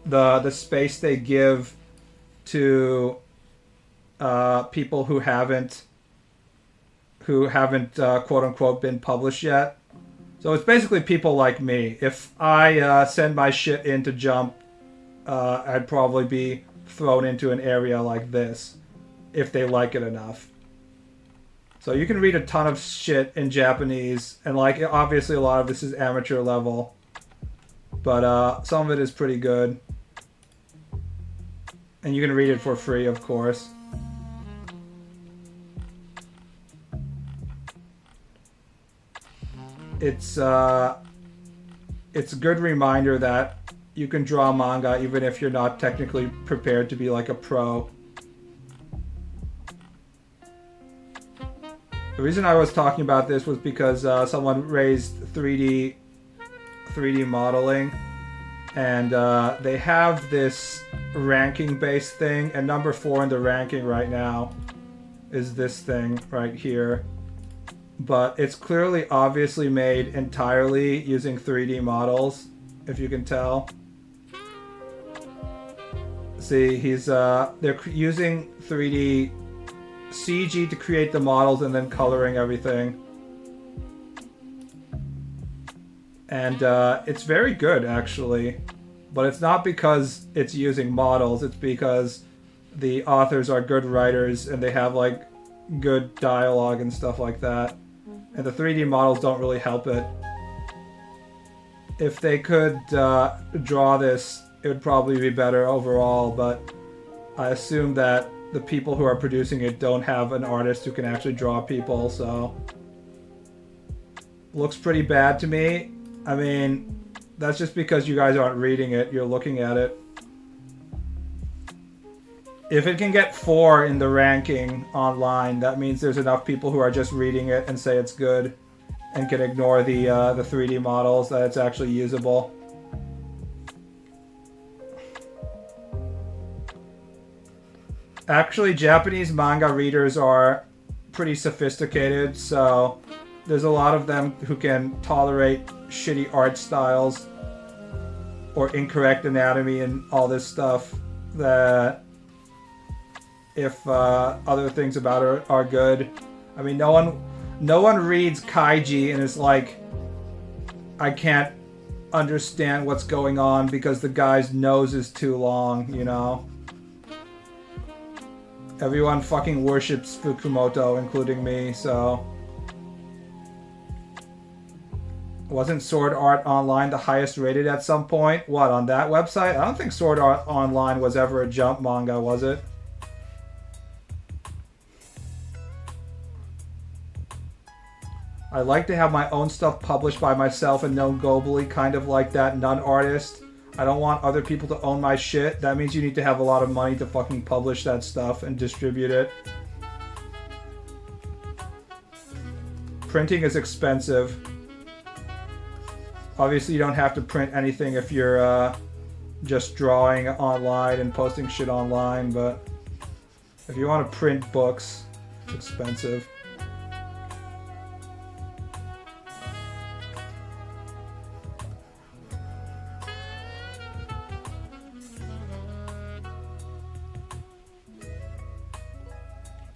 the space they give to people who haven't quote unquote been published yet. So it's basically people like me. If I send my shit into Jump, I'd probably be thrown into an area like this if they like it enough. So you can read a ton of shit in Japanese, and like obviously a lot of this is amateur level, but some of it is pretty good. And you can read it for free, of course. It's a good reminder that you can draw manga even if you're not technically prepared to be like a pro. The reason I was talking about this was because someone raised 3D modeling, and they have this ranking based thing, and number 4 in the ranking right now is this thing right here. But it's clearly obviously made entirely using 3D models, if you can tell. See, they're using 3D CG to create the models and then coloring everything. And it's very good, actually. But it's not because it's using models, it's because the authors are good writers and they have like good dialogue and stuff like that. And the 3D models don't really help it. If they could draw this, it would probably be better overall, but I assume that the people who are producing it don't have an artist who can actually draw people, so looks pretty bad to me. I mean, that's just because you guys aren't reading it, you're looking at it. If it can get 4 in the ranking online, that means there's enough people who are just reading it and say it's good and can ignore the 3D models, that it's actually usable. Actually, Japanese manga readers are pretty sophisticated, so there's a lot of them who can tolerate shitty art styles or incorrect anatomy and all this stuff, that if other things about it are good. I mean, no one reads Kaiji and is like, I can't understand what's going on because the guy's nose is too long, you know? Everyone fucking worships Fukumoto, including me, so... Wasn't Sword Art Online the highest rated at some point? What, on that website? I don't think Sword Art Online was ever a Jump manga, was it? I like to have my own stuff published by myself and known globally, kind of like that Nun artist. I don't want other people to own my shit. That means you need to have a lot of money to fucking publish that stuff and distribute it. Printing is expensive. Obviously, you don't have to print anything if you're just drawing online and posting shit online, but if you want to print books, it's expensive.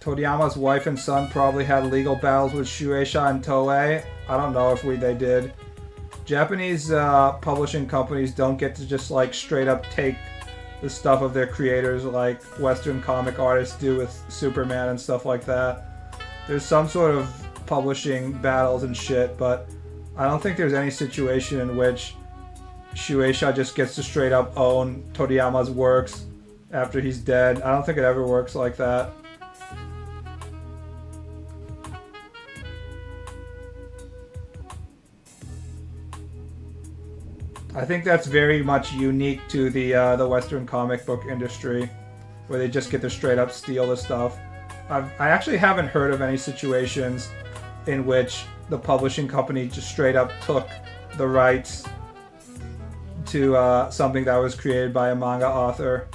Toriyama's wife and son probably had legal battles with Shueisha and Toei. I don't know if they did. Japanese publishing companies don't get to just like straight up take the stuff of their creators like Western comic artists do with Superman and stuff like that. There's some sort of publishing battles and shit, but I don't think there's any situation in which Shueisha just gets to straight up own Toriyama's works after he's dead. I don't think it ever works like that. I think that's very much unique to the Western comic book industry, where they just get to straight up steal the stuff. I actually haven't heard of any situations in which the publishing company just straight up took the rights to something that was created by a manga author.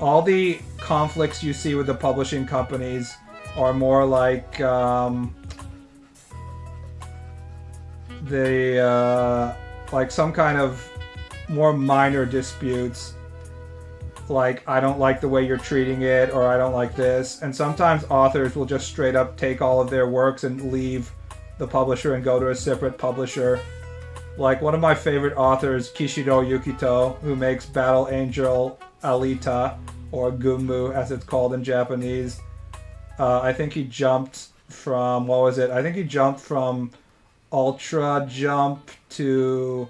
All the conflicts you see with the publishing companies are more like like some kind of more minor disputes, like I don't like the way you're treating it, or I don't like this. And sometimes authors will just straight up take all of their works and leave the publisher and go to a separate publisher. Like one of my favorite authors, Kishiro Yukito, who makes Battle Angel Alita, or Gunmu as it's called in Japanese. I think he jumped from, what was it? I think he jumped from Ultra Jump to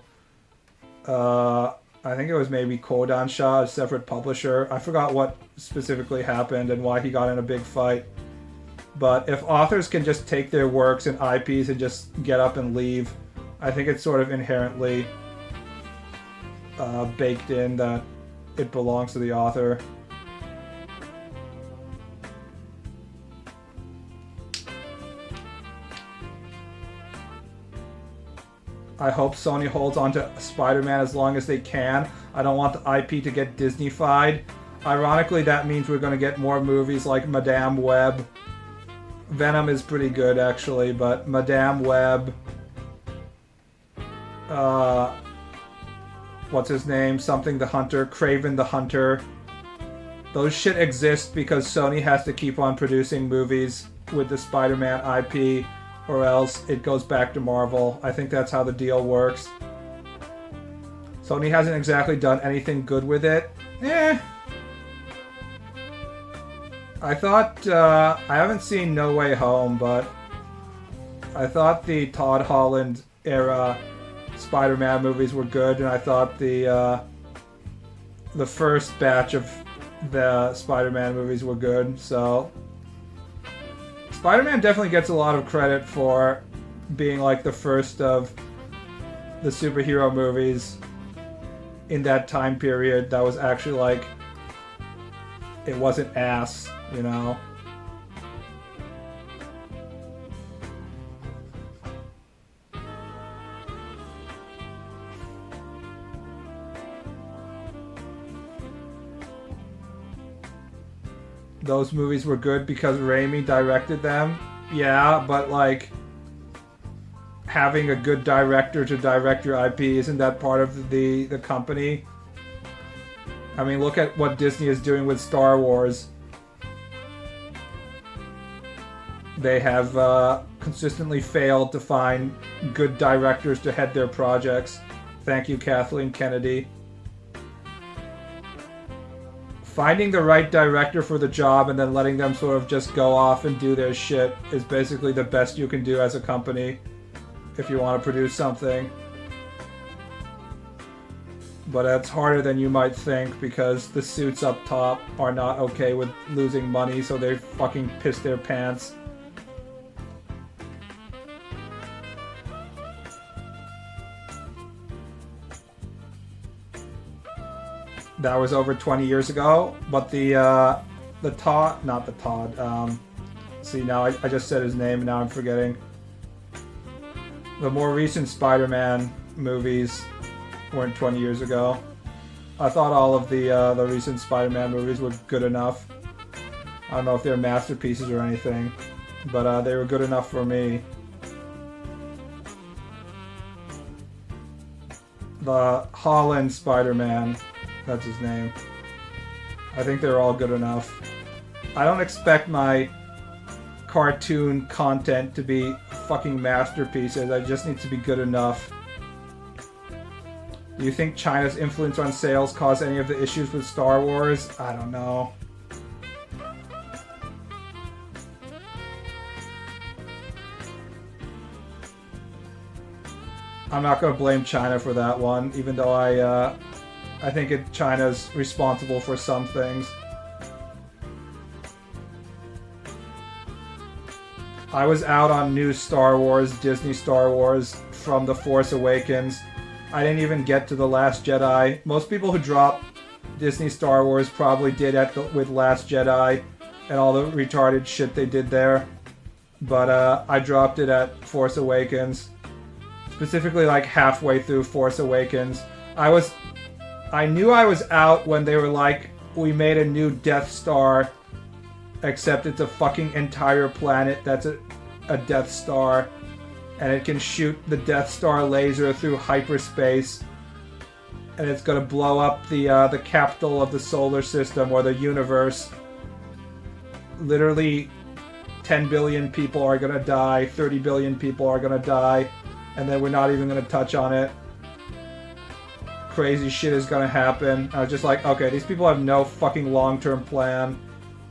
I think it was maybe Kodansha, a separate publisher. I forgot what specifically happened and why he got in a big fight. But if authors can just take their works and IPs and just get up and leave, I think it's sort of inherently baked in that it belongs to the author. I hope Sony holds on to Spider-Man as long as they can. I don't want the IP to get Disney-fied. Ironically, that means we're going to get more movies like Madame Web. Venom is pretty good, actually, but Madame Web... what's his name? Something the Hunter. Kraven the Hunter. Those shit exist because Sony has to keep on producing movies with the Spider-Man IP, or else it goes back to Marvel. I think that's how the deal works. Sony hasn't exactly done anything good with it. I thought, I haven't seen No Way Home, but I thought the Todd Holland era Spider-Man movies were good, and I thought the first batch of the Spider-Man movies were good, so... Spider-Man definitely gets a lot of credit for being like the first of the superhero movies in that time period that was actually like, it wasn't ass, you know? Those movies were good because Raimi directed them. Yeah, but like having a good director to direct your IP, isn't that part of the company? I mean, look at what Disney is doing with Star Wars. They have consistently failed to find good directors to head their projects. Thank you, Kathleen Kennedy. Finding the right director for the job and then letting them sort of just go off and do their shit is basically the best you can do as a company if you want to produce something. But that's harder than you might think because the suits up top are not okay with losing money, so they fucking piss their pants. That was over 20 years ago, but the See, now I just said his name and now I'm forgetting. The more recent Spider-Man movies weren't 20 years ago. I thought all of the recent Spider-Man movies were good enough. I don't know if they're masterpieces or anything, but they were good enough for me. The Holland Spider-Man, that's his name. I think they're all good enough. I don't expect my cartoon content to be fucking masterpieces. I just need to be good enough. Do you think China's influence on sales caused any of the issues with Star Wars? I don't know. I'm not going to blame China for that one, even though I think China's responsible for some things. I was out on new Star Wars, Disney Star Wars, from The Force Awakens. I didn't even get to The Last Jedi. Most people who drop Disney Star Wars probably did with Last Jedi and all the retarded shit they did there. But I dropped it at Force Awakens. Specifically like halfway through Force Awakens. I knew I was out when they were like, we made a new Death Star, except it's a fucking entire planet that's a Death Star, and it can shoot the Death Star laser through hyperspace, and it's gonna blow up the capital of the solar system or the universe. Literally 10 billion people are gonna die, 30 billion people are gonna die, and then we're not even gonna touch on it. Crazy shit is gonna happen. I was just like, okay, these people have no fucking long-term plan.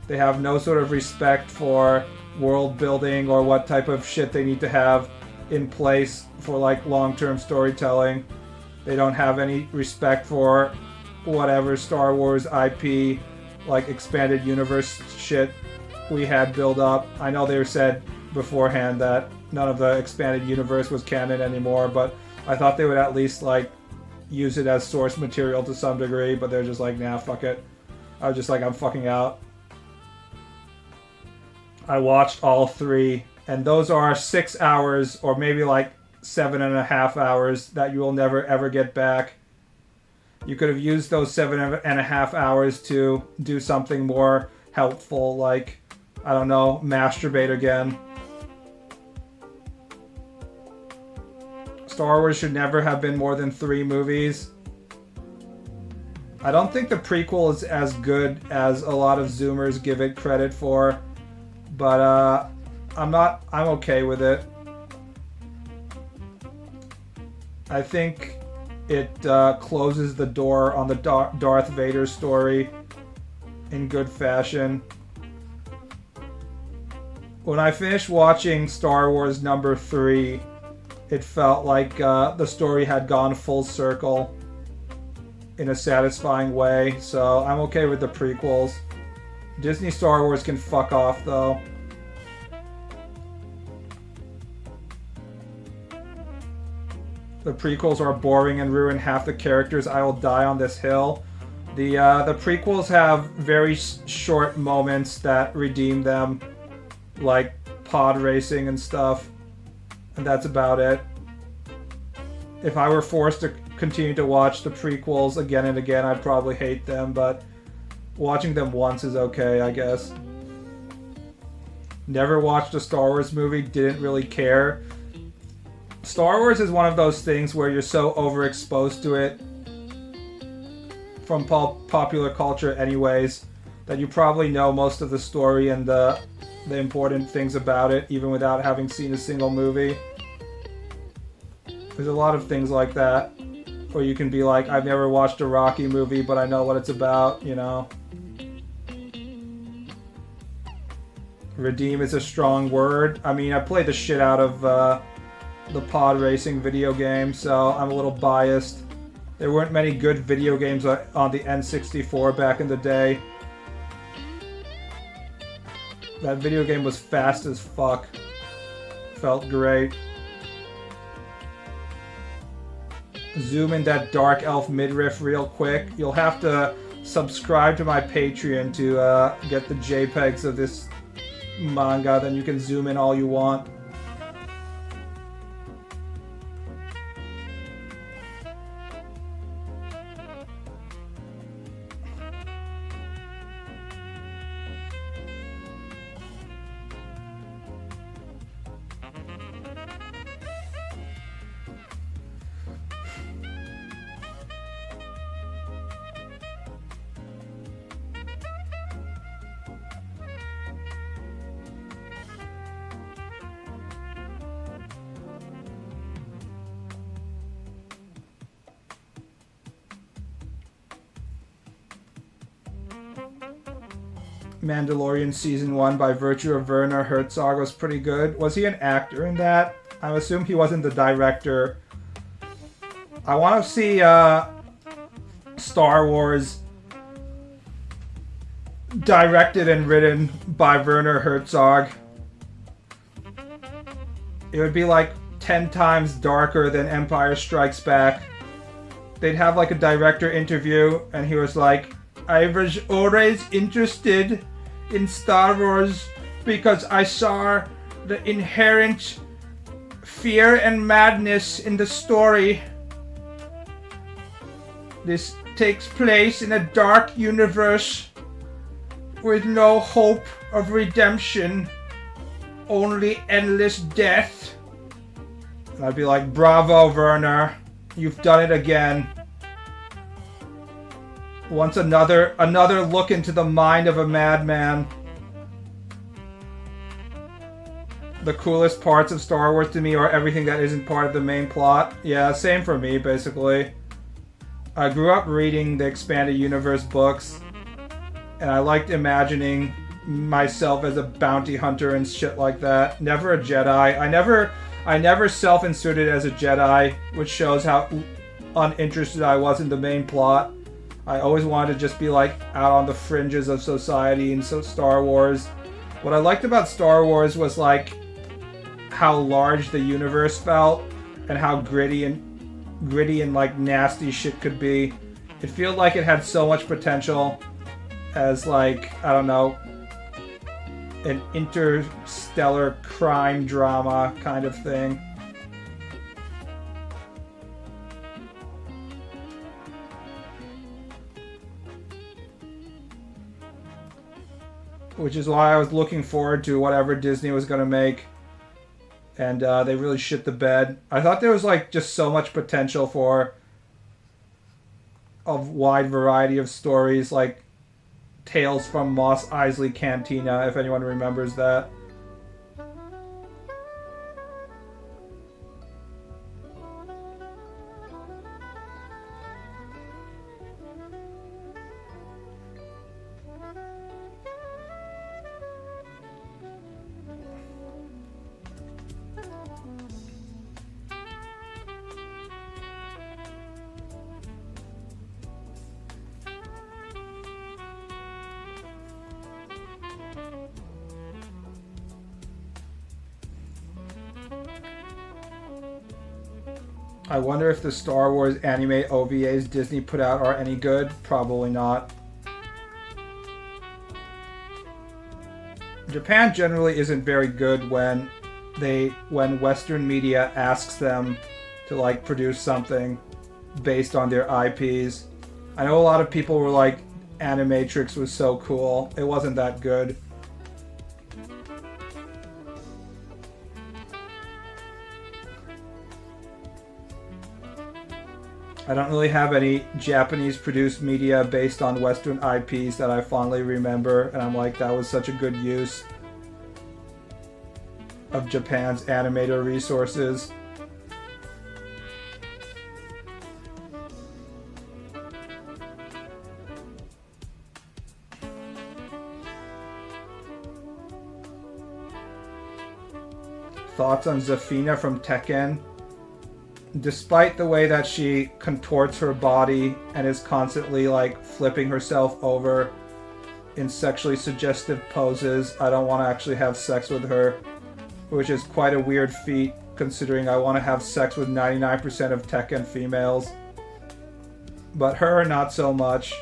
They have no sort of respect for world building or what type of shit they need to have in place for like long-term storytelling. They don't have any respect for whatever Star Wars IP, like expanded universe shit we had built up. I know they said beforehand that none of the expanded universe was canon anymore, but I thought they would at least like use it as source material to some degree, but they're just like, nah, fuck it. I was just like, I'm fucking out. I watched all three, and those are 6 hours or maybe like 7.5 hours that you will never ever get back. You could have used those 7.5 hours to do something more helpful, like, I don't know, masturbate again. Star Wars should never have been more than 3 movies. I don't think the prequel is as good as a lot of Zoomers give it credit for, but I'm okay with it. I think it closes the door on the Darth Vader story in good fashion. When I finished watching Star Wars number 3, it felt like the story had gone full circle in a satisfying way, so I'm okay with the prequels. Disney Star Wars can fuck off, though. The prequels are boring and ruin half the characters. I will die on this hill. The prequels have very short moments that redeem them, like pod racing and stuff. And that's about it. If I were forced to continue to watch the prequels again and again, I'd probably hate them, but watching them once is okay, I guess. Never watched a Star Wars movie, didn't really care. Star Wars is one of those things where you're so overexposed to it from popular culture anyways, that you probably know most of the story and the important things about it, even without having seen a single movie. There's a lot of things like that, where you can be like, I've never watched a Rocky movie, but I know what it's about, you know? Redeem is a strong word. I mean, I played the shit out of the pod racing video game, so I'm a little biased. There weren't many good video games on the N64 back in the day. That video game was fast as fuck. Felt great. Zoom in that dark elf midriff real quick. You'll have to subscribe to my Patreon to get the JPEGs of this manga, then you can zoom in all you want. Mandalorian Season 1 by virtue of Werner Herzog was pretty good. Was he an actor in that? I assume he wasn't the director. I want to see Star Wars directed and written by Werner Herzog. It would be like 10 times darker than Empire Strikes Back. They'd have like a director interview and he was like, I was always interested in Star Wars because I saw the inherent fear and madness in the story. This takes place in a dark universe with no hope of redemption, only endless death. And I'd be like, bravo, Werner, you've done it again. Once another look into the mind of a madman. The coolest parts of Star Wars to me are everything that isn't part of the main plot. Yeah, same for me, basically. I grew up reading the Expanded Universe books, and I liked imagining myself as a bounty hunter and shit like that. Never a Jedi. I never self-inserted as a Jedi, which shows how uninterested I was in the main plot. I always wanted to just be like out on the fringes of society and so Star Wars. What I liked about Star Wars was like how large the universe felt and how gritty and like nasty shit could be. It felt like it had so much potential as like, I don't know, an interstellar crime drama kind of thing. Which is why I was looking forward to whatever Disney was going to make. And they really shit the bed. I thought there was like just so much potential for a wide variety of stories, like Tales from Mos Eisley Cantina, if anyone remembers that. I wonder if the Star Wars anime OVAs Disney put out are any good. Probably not. Japan generally isn't very good when Western media asks them to like produce something based on their IPs. I know a lot of people were like, Animatrix was so cool. It wasn't that good. I don't really have any Japanese-produced media based on Western IPs that I fondly remember, and I'm like, that was such a good use of Japan's animator resources. Thoughts on Zafina from Tekken? Despite the way that she contorts her body and is constantly like flipping herself over in sexually suggestive poses, I don't want to actually have sex with her, which is quite a weird feat considering I want to have sex with 99% of Tekken females. But her, not so much.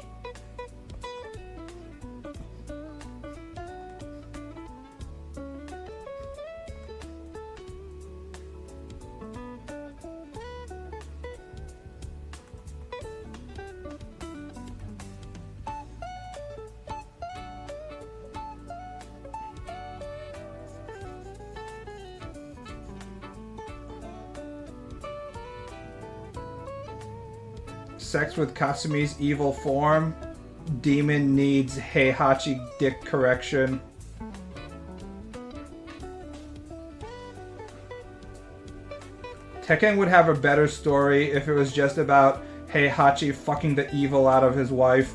sex with Kasumi's evil form. Demon needs Heihachi dick correction. Tekken would have a better story if it was just about Heihachi fucking the evil out of his wife.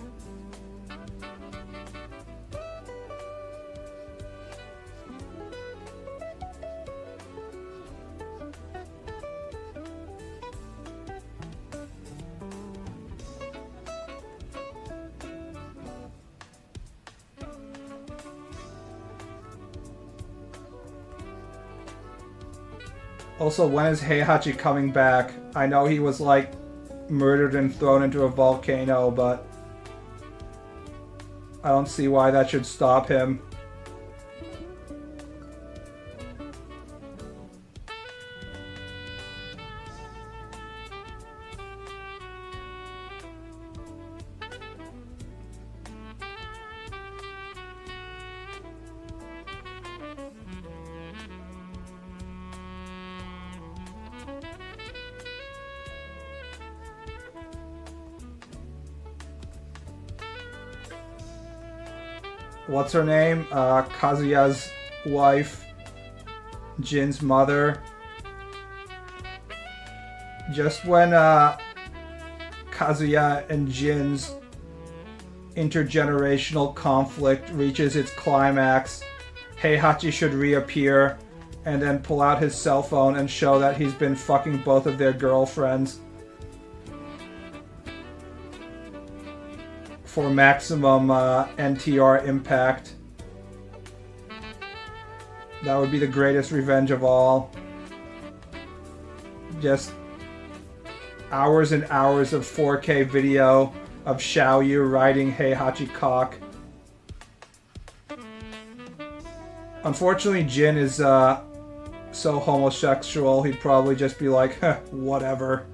Also, when is Heihachi coming back? I know he was, like, murdered and thrown into a volcano, but I don't see why that should stop him. What's her name? Kazuya's wife. Jin's mother. Just when Kazuya and Jin's intergenerational conflict reaches its climax, Heihachi should reappear and then pull out his cell phone and show that he's been fucking both of their girlfriends. For maximum NTR impact. That would be the greatest revenge of all. Just hours and hours of 4K video of Xiaoyu riding Heihachi cock. Unfortunately, Jin is so homosexual, he'd probably just be like, whatever.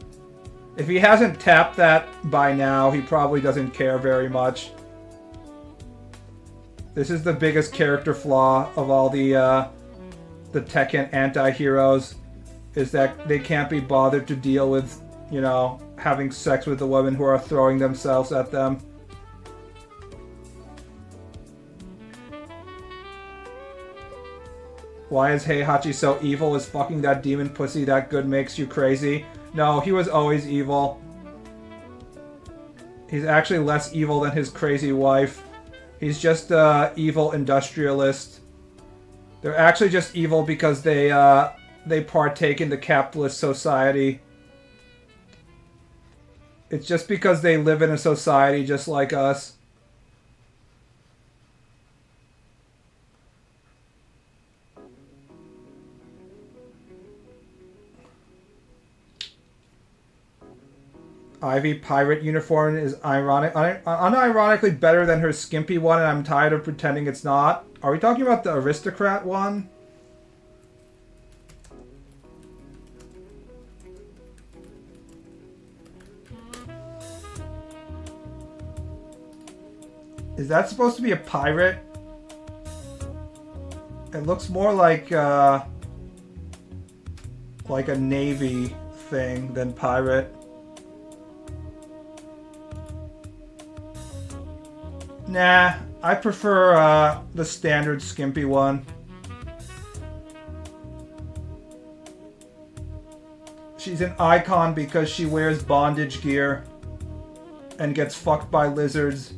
If he hasn't tapped that by now, he probably doesn't care very much. This is the biggest character flaw of all the Tekken anti-heroes, is that they can't be bothered to deal with, you know, having sex with the women who are throwing themselves at them. Why is Heihachi so evil? Is fucking that demon pussy that good makes you crazy? No, he was always evil. He's actually less evil than his crazy wife. He's just an evil industrialist. They're actually just evil because they partake in the capitalist society. It's just because they live in a society just like us. Ivy pirate uniform is unironically better than her skimpy one, and I'm tired of pretending it's not. Are we talking about the aristocrat one? Is that supposed to be a pirate? It looks more like a navy thing than pirate. Nah, I prefer the standard skimpy one. She's an icon because she wears bondage gear and gets fucked by lizards.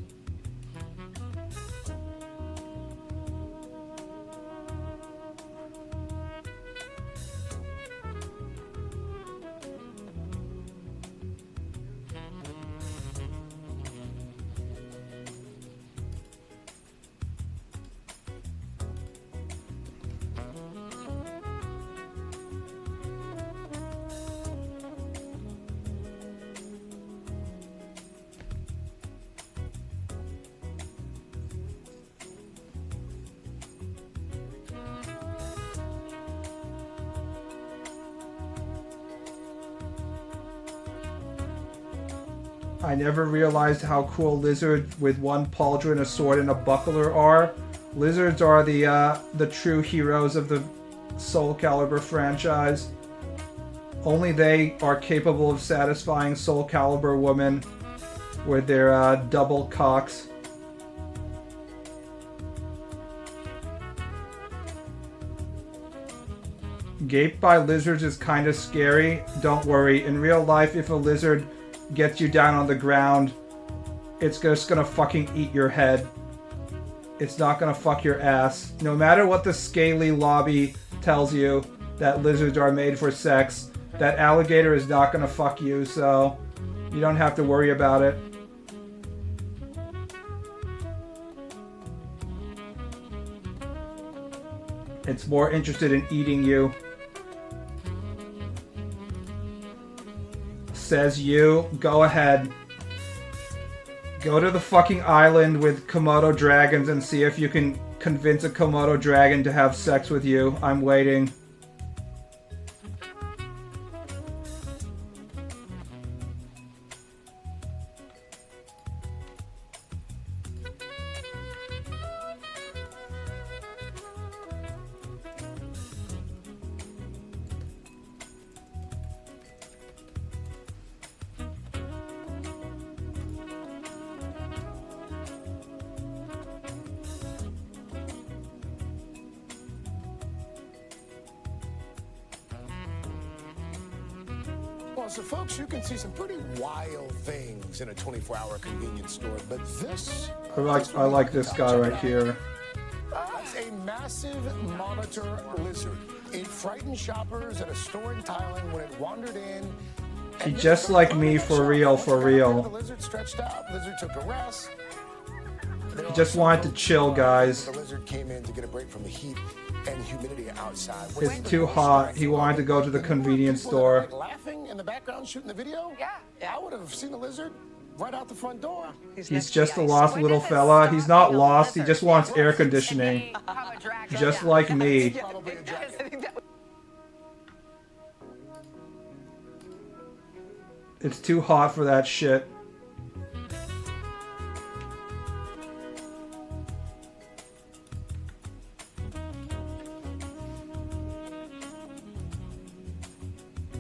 I never realized how cool lizards with one pauldron, a sword, and a buckler are. Lizards are the true heroes of the Soul Calibur franchise. Only they are capable of satisfying Soul Calibur women with their double cocks. Gaped by lizards is kind of scary. Don't worry. In real life, if a lizard gets you down on the ground, it's just gonna fucking eat your head. It's not gonna fuck your ass. No matter what the scaly lobby tells you that lizards are made for sex, that alligator is not gonna fuck you, so you don't have to worry about it. It's more interested in eating you. Says you. Go ahead. Go to the fucking island with Komodo dragons and see if you can convince a Komodo dragon to have sex with you. I'm waiting. Well, so folks, you can see some pretty wild things in a 24-hour convenience store, but this... I like this guy right here. That's a massive monitor lizard. It frightened shoppers at a store in Thailand when it wandered in. He's just like me, for real, for real. The lizard stretched out, the lizard took a rest. He just wanted to chill, guys. The lizard came in to get a break from the heat and humidity outside. It's too hot. He wanted to go to the convenience store. Laughing in the background, shooting the video. Yeah. I would have seen the lizard right out the front door. He's just a lost little fella. He's not lost. He just wants air conditioning. Just like me. It's too hot for that shit.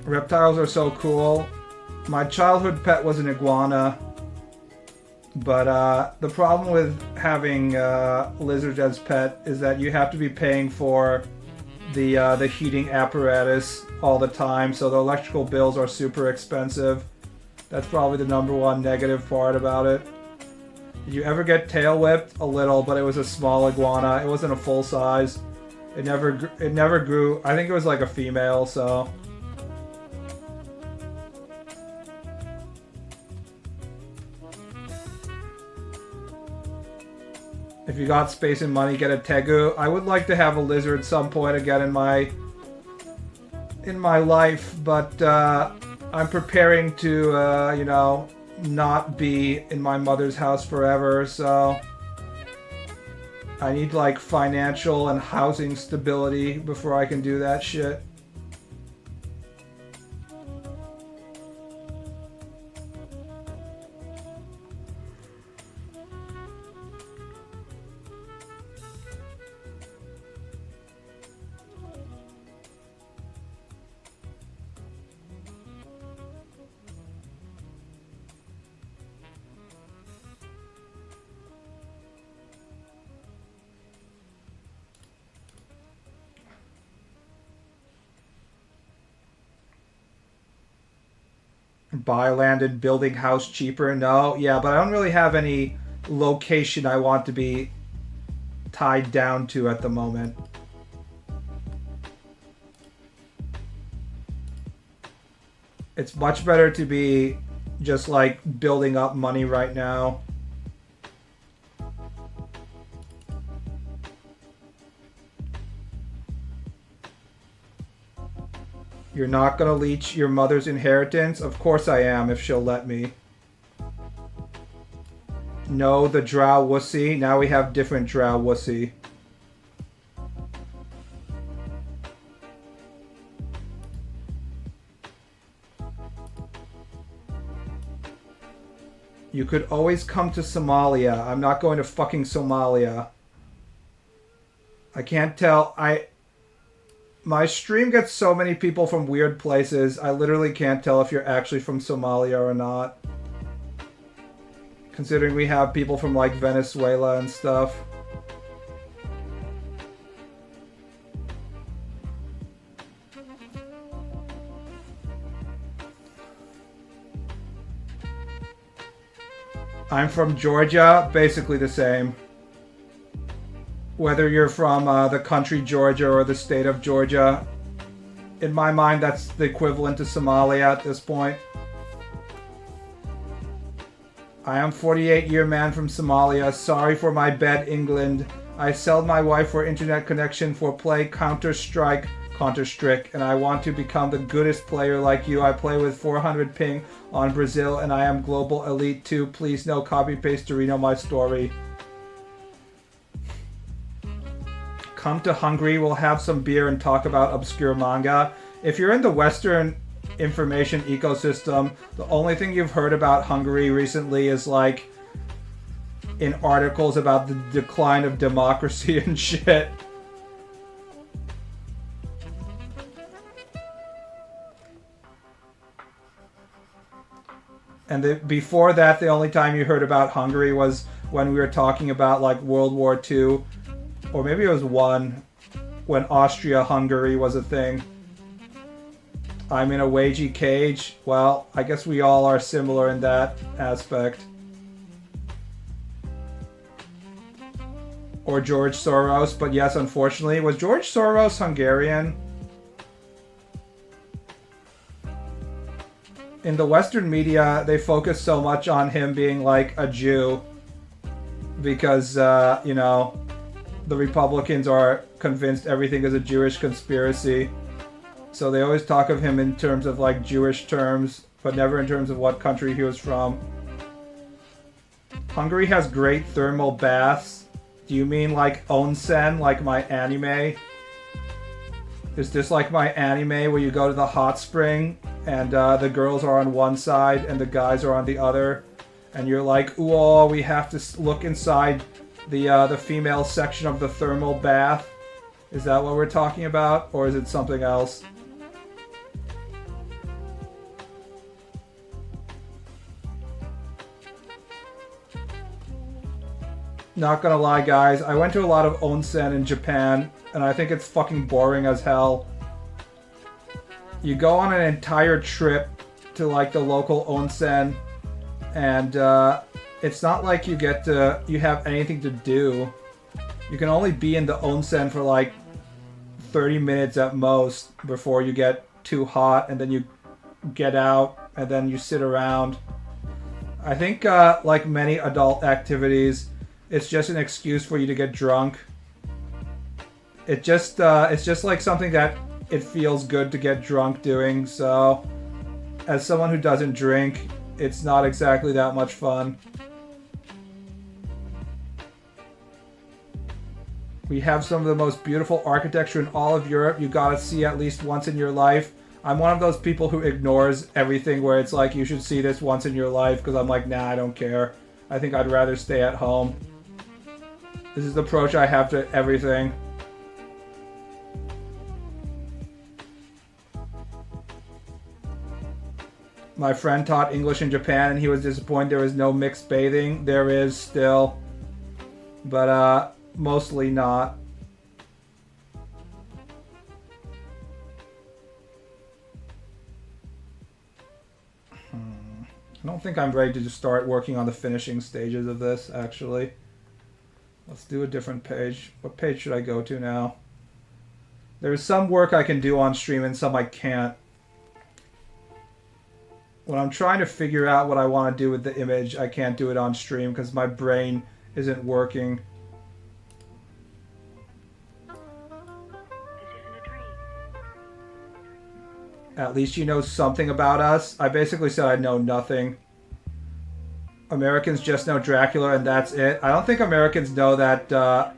Reptiles are so cool. My childhood pet was an iguana, but the problem with having lizards as pet is that you have to be paying for the heating apparatus all the time, so the electrical bills are super expensive. That's probably the #1 negative part about it. Did you ever get tail whipped? A little, but it was a small iguana. It wasn't a full size. It never grew. I think it was like a female, so. If you got space and money, get a tegu. I would like to have a lizard at some point again in my life, but I'm preparing to, you know, not be in my mother's house forever, so I need like financial and housing stability before I can do that shit. Buy land and building house cheaper? No, yeah, but I don't really have any location I want to be tied down to at the moment. It's much better to be just like building up money right now. You're not gonna leech your mother's inheritance? Of course I am, if she'll let me. No, the drow wussy. Now we have different drow wussy. You could always come to Somalia. I'm not going to fucking Somalia. I can't tell. My stream gets so many people from weird places, I literally can't tell if you're actually from Somalia or not. Considering we have people from like Venezuela and stuff. I'm from Georgia, basically the same. Whether you're from the country Georgia or the state of Georgia, in my mind that's the equivalent to Somalia at this point. I am 48-year man from Somalia. Sorry for my bad England. I sold my wife for internet connection for play Counter-Strike, and I want to become the goodest player like you. I play with 400 ping on Brazil and I am global elite too. Please no copy paste to know my story. Come to Hungary, we'll have some beer and talk about obscure manga. If you're in the Western information ecosystem, the only thing you've heard about Hungary recently is like in articles about the decline of democracy and shit. And before that, the only time you heard about Hungary was when we were talking about like World War II, or maybe it was one, when Austria-Hungary was a thing. I'm in a wagey cage. Well, I guess we all are similar in that aspect. Or George Soros, but yes, unfortunately. Was George Soros Hungarian? In the Western media, they focus so much on him being like a Jew because, you know, the Republicans are convinced everything is a Jewish conspiracy. So they always talk of him in terms of like Jewish terms, but never in terms of what country he was from. Hungary has great thermal baths. Do you mean like onsen, like my anime? Is this like my anime where you go to the hot spring and the girls are on one side and the guys are on the other? And you're like, ooh, we have to look inside the female section of the thermal bath. Is that what we're talking about? Or is it something else? Not gonna lie, guys, I went to a lot of onsen in Japan, and I think it's fucking boring as hell. You go on an entire trip to like the local onsen, and it's not like you have anything to do. You can only be in the onsen for like 30 minutes at most before you get too hot, and then you get out, and then you sit around. I think like many adult activities, it's just an excuse for you to get drunk. It's just like something that it feels good to get drunk doing, so as someone who doesn't drink, it's not exactly that much fun. We have some of the most beautiful architecture in all of Europe. You gotta see at least once in your life. I'm one of those people who ignores everything where it's like, you should see this once in your life, because I'm like, nah, I don't care. I think I'd rather stay at home. This is the approach I have to everything. My friend taught English in Japan and he was disappointed there was no mixed bathing. There is still, but mostly not. I don't think I'm ready to just start working on the finishing stages of this, actually. Let's do a different page. What page should I go to now? There's some work I can do on stream and some I can't. When I'm trying to figure out what I want to do with the image, I can't do it on stream because my brain isn't working. At least you know something about us. I basically said I know nothing. Americans just know Dracula and that's it. I don't think Americans know that the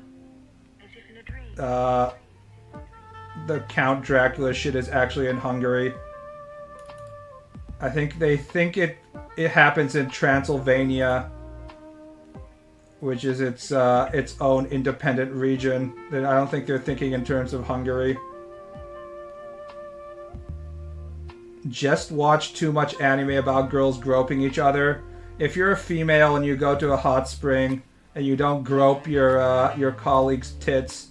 Count Dracula shit is actually in Hungary. I think they think it happens in Transylvania, which is its own independent region. I don't think they're thinking in terms of Hungary. Just watch too much anime about girls groping each other. if you're a female and you go to a hot spring and you don't grope your colleague's tits,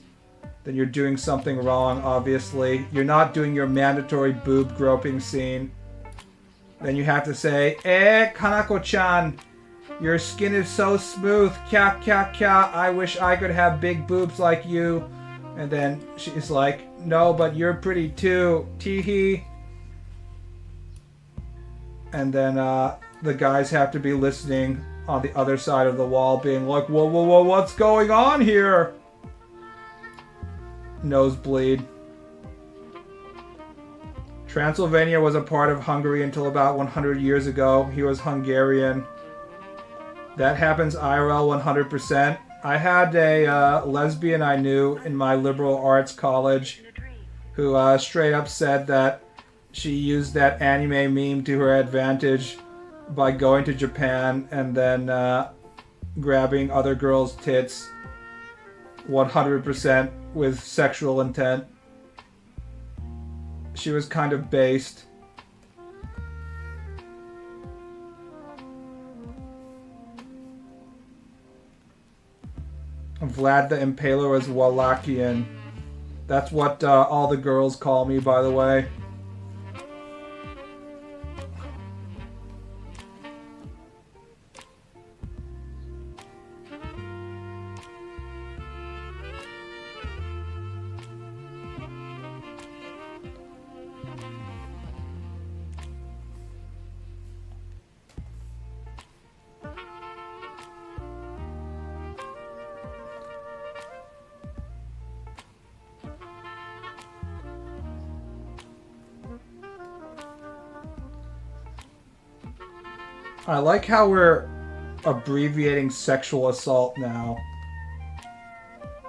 then you're doing something wrong, obviously. You're not doing your mandatory boob groping scene. Then you have to say, Kanako-chan, your skin is so smooth, kya kya kya, I wish I could have big boobs like you. And then she's like, no, but you're pretty too, teehee. And then the guys have to be listening on the other side of the wall, being like, whoa, whoa, whoa, what's going on here? Nosebleed. Transylvania was a part of Hungary until about 100 years ago. He was Hungarian. That happens IRL 100%. I had a lesbian I knew in my liberal arts college who straight up said that she used that anime meme to her advantage by going to Japan and then grabbing other girls' tits 100% with sexual intent. She was kind of based. Vlad the Impaler was Wallachian. That's what all the girls call me, by the way. I like how we're abbreviating sexual assault now.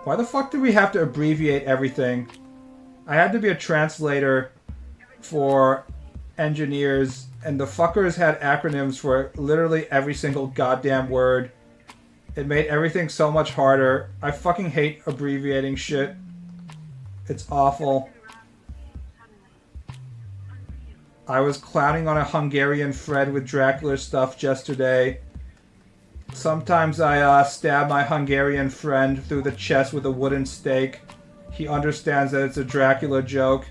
Why the fuck do we have to abbreviate everything? I had to be a translator for engineers, and the fuckers had acronyms for literally every single goddamn word. It made everything so much harder. I fucking hate abbreviating shit. It's awful. I was clowning on a Hungarian Fred with Dracula stuff yesterday. Sometimes I stab my Hungarian friend through the chest with a wooden stake. He understands that it's a Dracula joke.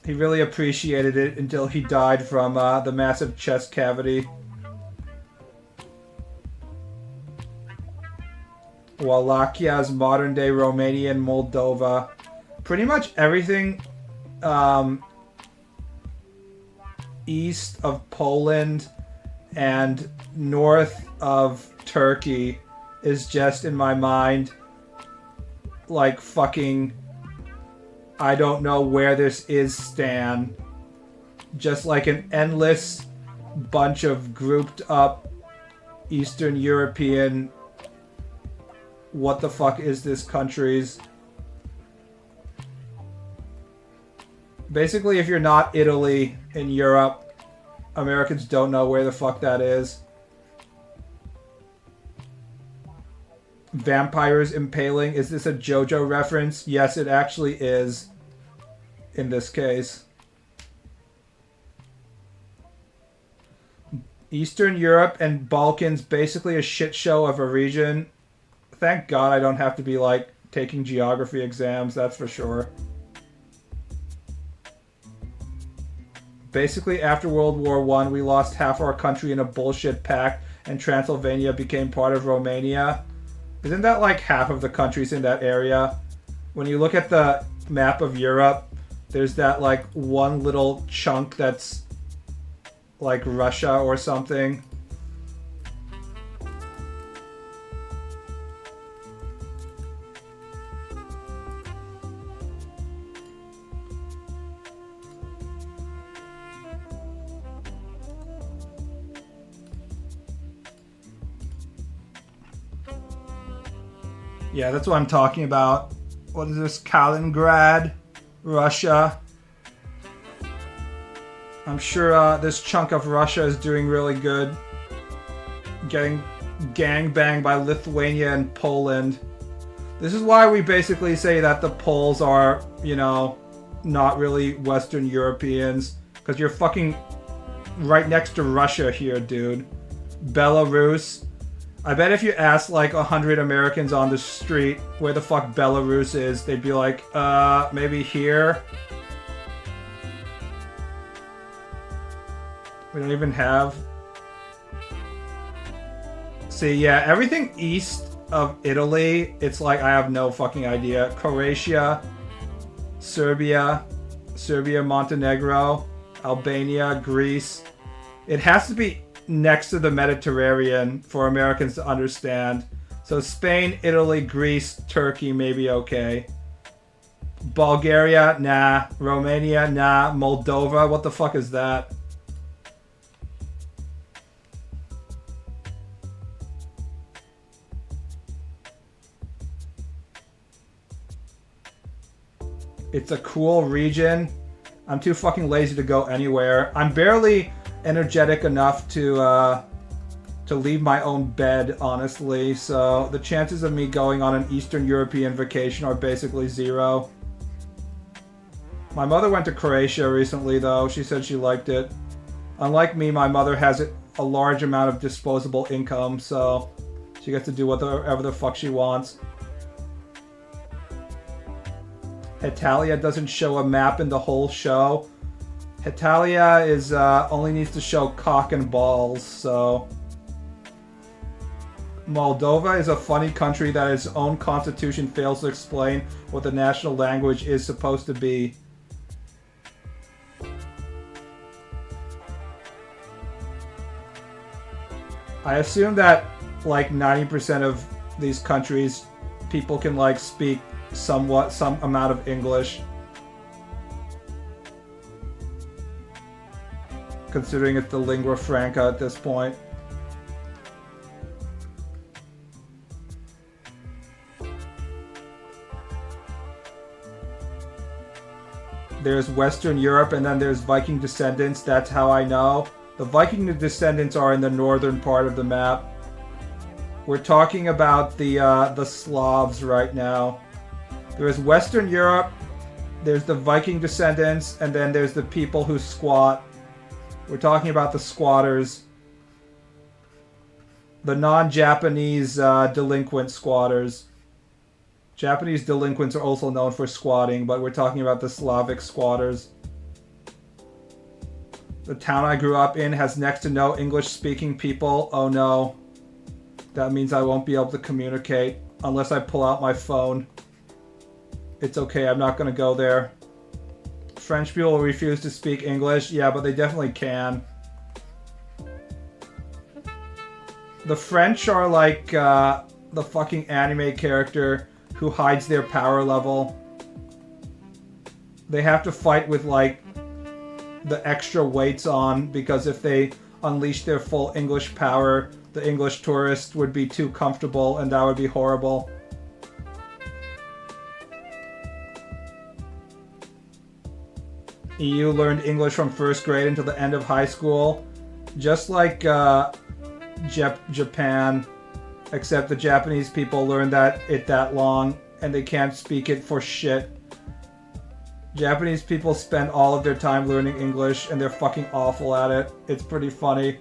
He really appreciated it until he died from the massive chest cavity. Wallachia is modern-day Romania and Moldova. Pretty much everything east of Poland and north of Turkey is just in my mind like fucking I don't know where this is Stan. Just like an endless bunch of grouped up Eastern European what the fuck is this countries. Basically, if you're not Italy in Europe, Americans don't know where the fuck that is. Vampires impaling. Is this a JoJo reference? Yes, it actually is. In this case. Eastern Europe and Balkans, basically a shit show of a region. Thank God I don't have to be, like, taking geography exams, that's for sure. Basically, after World War I, we lost half our country in a bullshit pact, and Transylvania became part of Romania. Isn't that like half of the countries in that area? When you look at the map of Europe, there's that like one little chunk that's like Russia or something. Yeah, that's what I'm talking about. What is this? Kaliningrad, Russia. I'm sure this chunk of Russia is doing really good. Getting gangbanged by Lithuania and Poland. This is why we basically say that the Poles are, you know, not really Western Europeans. Because you're fucking right next to Russia here, dude. Belarus. I bet if you ask like 100 Americans on the street where the fuck Belarus is, they'd be like, maybe here. We don't even have... See, yeah, everything east of Italy, it's like I have no fucking idea. Croatia, Serbia, Montenegro, Albania, Greece. It has to be next to the Mediterranean for Americans to understand. So Spain, Italy, Greece, Turkey may be okay. Bulgaria, nah. Romania, nah. Moldova, what the fuck is that? It's a cool region. I'm too fucking lazy to go anywhere. I'm barely energetic enough to leave my own bed, honestly. So the chances of me going on an Eastern European vacation are basically zero. My mother went to Croatia recently, though. She said she liked it. Unlike me, my mother has a large amount of disposable income, so she gets to do whatever the fuck she wants. Italia doesn't show a map in the whole show. Italia is only needs to show cock and balls, so... Moldova is a funny country that its own constitution fails to explain what the national language is supposed to be. I assume that like 90% of these countries, people can like speak some amount of English. Considering it's the lingua franca at this point. There's Western Europe and then there's Viking descendants, that's how I know. The Viking descendants are in the northern part of the map. We're talking about the Slavs right now. There's Western Europe, there's the Viking descendants, and then there's the people who squat. We're talking about the squatters. The non-Japanese delinquent squatters. Japanese delinquents are also known for squatting, but we're talking about the Slavic squatters. The town I grew up in has next to no English-speaking people. Oh no. That means I won't be able to communicate unless I pull out my phone. It's okay, I'm not gonna go there. French people refuse to speak English. Yeah, but they definitely can. The French are like the fucking anime character who hides their power level. They have to fight with like the extra weights on because if they unleash their full English power, the English tourist would be too comfortable and that would be horrible. EU learned English from first grade until the end of high school. Just like Japan, except the Japanese people learn it that long and they can't speak it for shit. Japanese people spend all of their time learning English and they're fucking awful at it. It's pretty funny.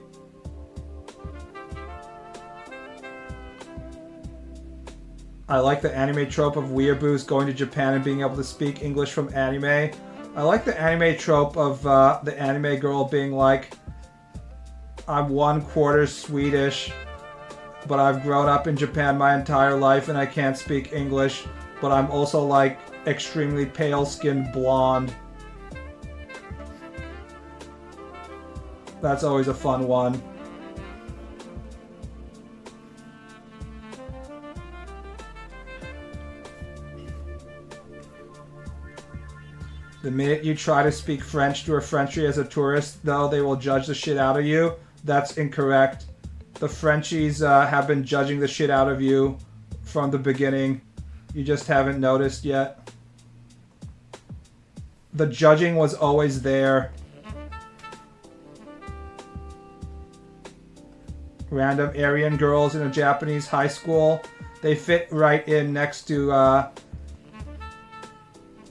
I like the anime trope of weeaboos going to Japan and being able to speak English from anime. I like the anime trope of the anime girl being like, I'm 1/4 Swedish, but I've grown up in Japan my entire life and I can't speak English, but I'm also like extremely pale-skinned blonde. That's always a fun one. The minute you try to speak French to a Frenchie as a tourist, though, they will judge the shit out of you. That's incorrect. The Frenchies have been judging the shit out of you from the beginning. You just haven't noticed yet. The judging was always there. Random Aryan girls in a Japanese high school. They fit right in next to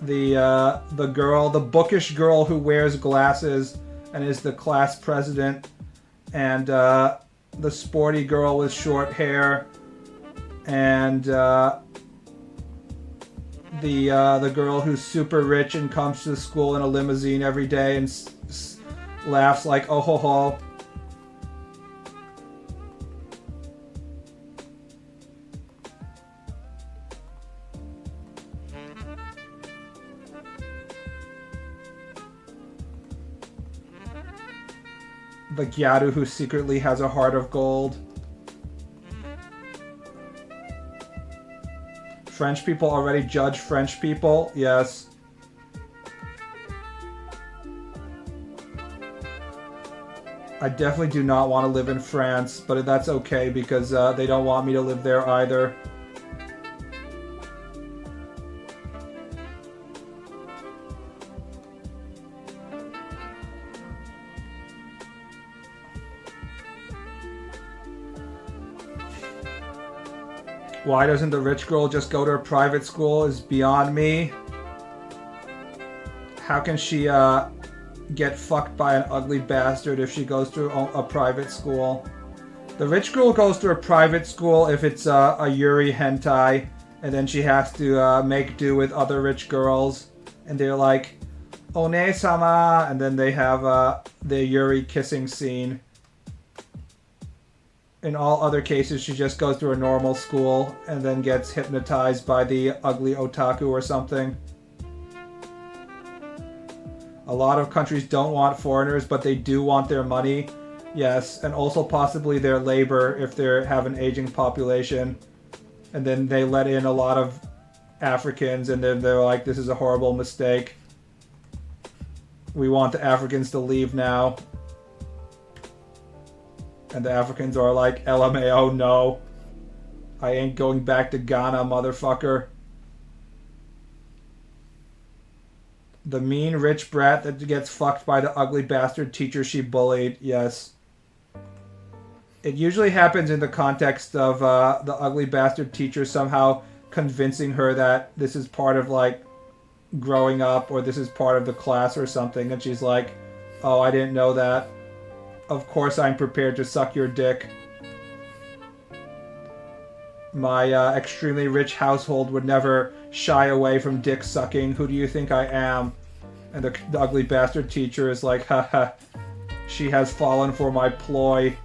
the girl, the bookish girl who wears glasses and is the class president, and the sporty girl with short hair, and the girl who's super rich and comes to school in a limousine every day and laughs like oh ho ho. The Gyaru who secretly has a heart of gold. French people already judge French people? Yes. I definitely do not want to live in France, but that's okay because they don't want me to live there either. Why doesn't the rich girl just go to a private school is beyond me. How can she get fucked by an ugly bastard if she goes to a private school? The rich girl goes to a private school if it's a Yuri hentai, and then she has to make do with other rich girls, and they're like, "One-sama," and then they have the Yuri kissing scene. In all other cases, she just goes to a normal school and then gets hypnotized by the ugly otaku or something. A lot of countries don't want foreigners, but they do want their money. Yes, and also possibly their labor if they have an aging population. And then they let in a lot of Africans, and then they're like, this is a horrible mistake. We want the Africans to leave now. And the Africans are like, LMAO, no. I ain't going back to Ghana, motherfucker. The mean rich brat that gets fucked by the ugly bastard teacher she bullied, yes. It usually happens in the context of the ugly bastard teacher somehow convincing her that this is part of, like, growing up, or this is part of the class or something, and she's like, oh, I didn't know that. Of course I'm prepared to suck your dick. My extremely rich household would never shy away from dick sucking. Who do you think I am? And the ugly bastard teacher is like, haha, she has fallen for my ploy.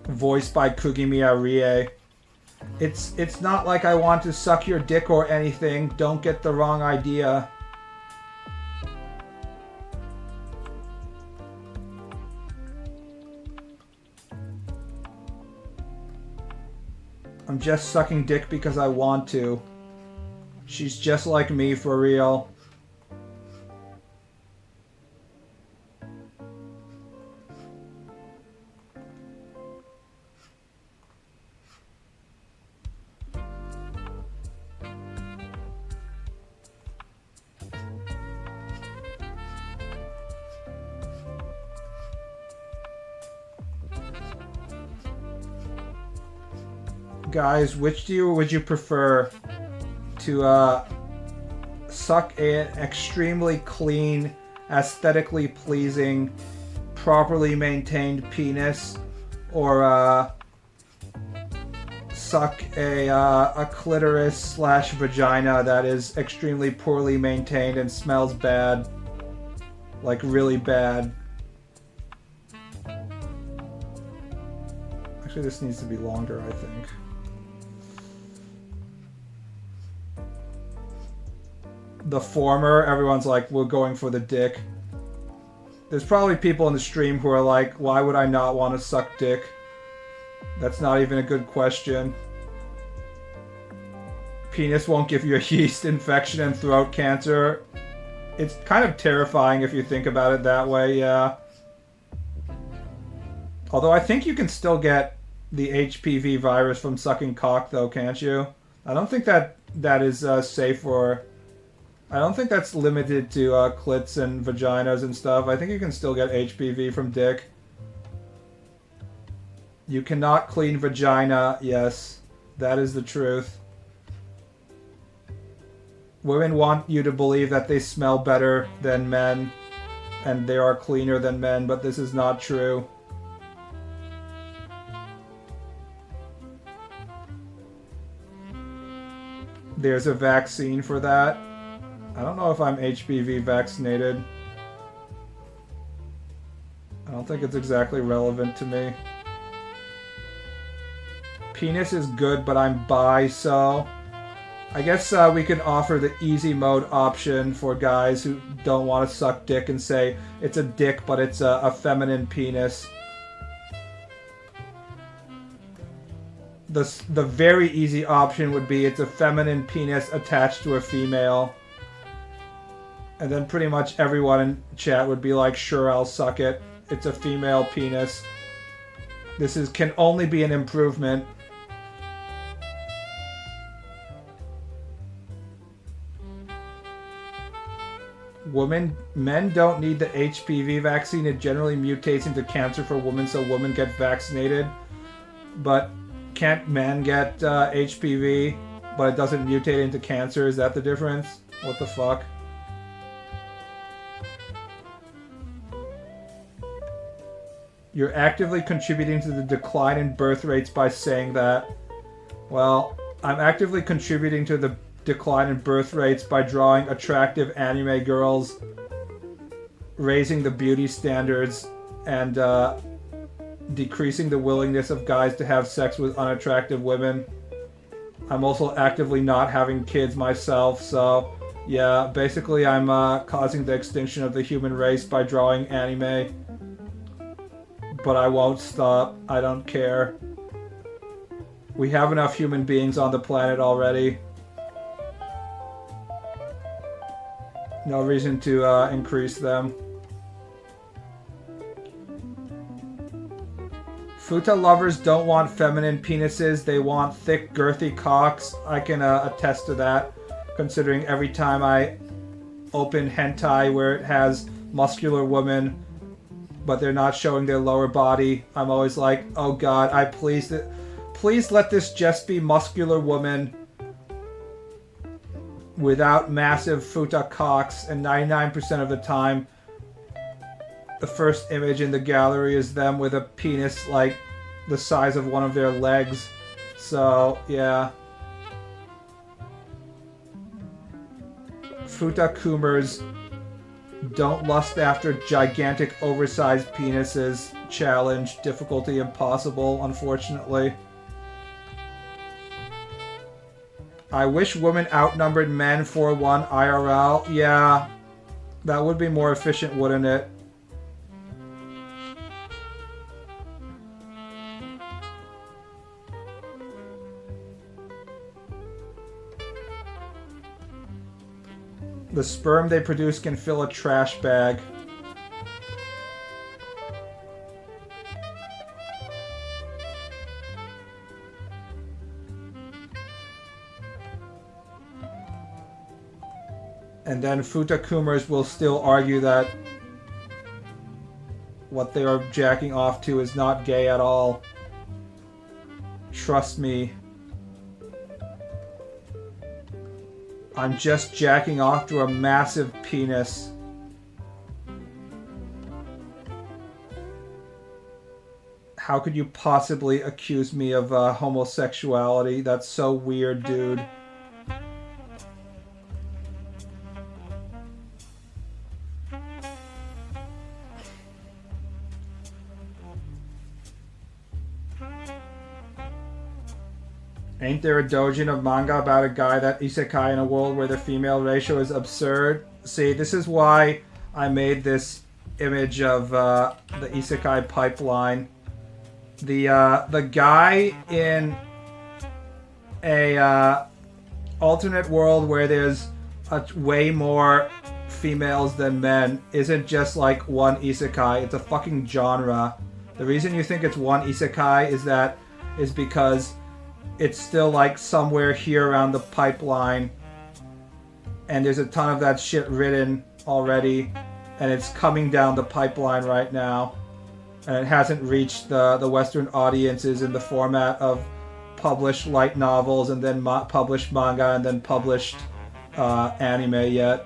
Voiced by Kugimiya Rie. It's not like I want to suck your dick or anything. Don't get the wrong idea. I'm just sucking dick because I want to. She's just like me for real. Guys, which would you prefer? To suck an extremely clean, aesthetically pleasing, properly maintained penis, or suck a clitoris slash vagina that is extremely poorly maintained and smells bad, like really bad? Actually, this needs to be longer, I think. The former, everyone's like, we're going for the dick. There's probably people in the stream who are like, why would I not want to suck dick? That's not even a good question. Penis won't give you a yeast infection and throat cancer. It's kind of terrifying if you think about it that way, yeah. Although I think you can still get the HPV virus from sucking cock, though, can't you? I don't think that is safe for... I don't think that's limited to clits and vaginas and stuff. I think you can still get HPV from dick. You cannot clean vagina. Yes, that is the truth. Women want you to believe that they smell better than men and they are cleaner than men, but this is not true. There's a vaccine for that. I don't know if I'm HPV vaccinated. I don't think it's exactly relevant to me. Penis is good, but I'm bi, so I guess we could offer the easy mode option for guys who don't want to suck dick and say it's a dick, but it's a feminine penis. The very easy option would be it's a feminine penis attached to a female. And then pretty much everyone in chat would be like, sure, I'll suck it. It's a female penis. This can only be an improvement. Men don't need the HPV vaccine. It generally mutates into cancer for women, so women get vaccinated. But can't men get HPV, but it doesn't mutate into cancer? Is that the difference? What the fuck? You're actively contributing to the decline in birth rates by saying that. Well, I'm actively contributing to the decline in birth rates by drawing attractive anime girls, raising the beauty standards, and decreasing the willingness of guys to have sex with unattractive women. I'm also actively not having kids myself, so yeah, basically I'm causing the extinction of the human race by drawing anime. But I won't stop. I don't care. We have enough human beings on the planet already. No reason to increase them. Futa lovers don't want feminine penises. They want thick, girthy cocks. I can attest to that, considering every time I open hentai where it has muscular women, but they're not showing their lower body, I'm always like, oh god, please let this just be muscular woman without massive futa cocks. And 99% of the time, the first image in the gallery is them with a penis like the size of one of their legs. So, yeah. Futa Kumers don't lust after gigantic oversized penises. Challenge. Difficulty impossible, unfortunately. I wish women outnumbered men 4-1 IRL. Yeah, that would be more efficient, wouldn't it? The sperm they produce can fill a trash bag. And then Futakumers will still argue that what they are jacking off to is not gay at all. Trust me. I'm just jacking off to a massive penis. How could you possibly accuse me of homosexuality? That's so weird, dude. Ain't there a doujin of manga about a guy that isekai in a world where the female ratio is absurd? See, this is why I made this image of the isekai pipeline. The guy in a alternate world where there's way more females than men isn't just like one isekai, it's a fucking genre. The reason you think it's one isekai is because it's still like somewhere here around the pipeline, and there's a ton of that shit written already, and it's coming down the pipeline right now. and it hasn't reached the Western audiences in the format of published light novels and then published manga and then published anime yet.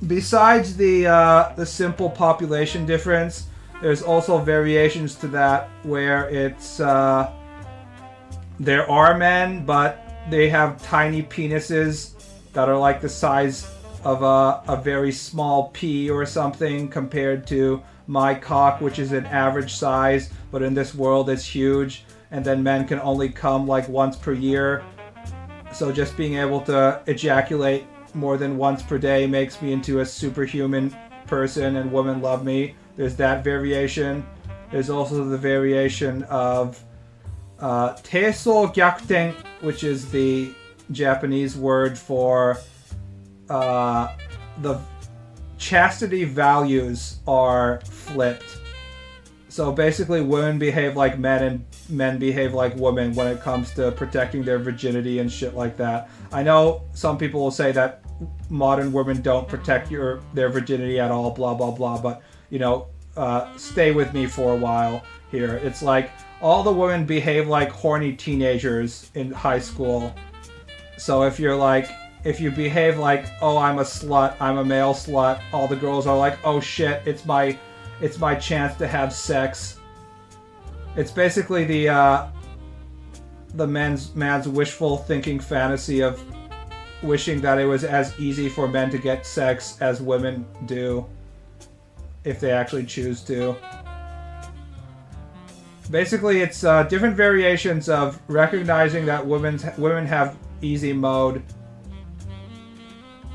Besides the simple population difference, there's also variations to that where it's there are men, but they have tiny penises that are like the size of a very small pea or something compared to my cock, which is an average size, but in this world it's huge. And then men can only come like once per year. So just being able to ejaculate more than once per day makes me into a superhuman person, and women love me. There's that variation. There's also the variation of teiso gyakuten, which is the Japanese word for the chastity values are flipped. So basically women behave like men and men behave like women when it comes to protecting their virginity and shit like that. I know some people will say that modern women don't protect their virginity at all, blah blah blah, but you know, stay with me for a while here. It's like all the women behave like horny teenagers in high school. So if you behave like, oh, I'm a slut, I'm a male slut, all the girls are like, oh shit, it's my chance to have sex. It's basically the man's wishful thinking fantasy of wishing that it was as easy for men to get sex as women do, if they actually choose to. Basically, it's different variations of recognizing that women have easy mode,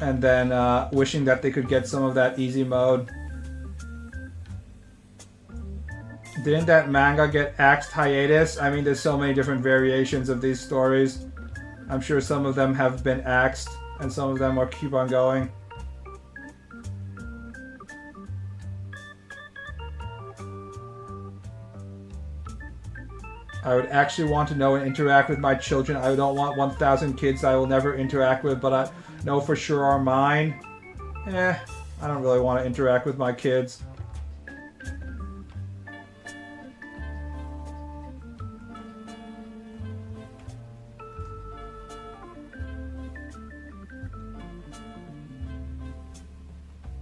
and then wishing that they could get some of that easy mode. Didn't that manga get axed hiatus? I mean, there's so many different variations of these stories. I'm sure some of them have been axed, and some of them are keep on going. I would actually want to know and interact with my children. I don't want 1,000 kids I will never interact with, but I know for sure are mine. I don't really want to interact with my kids.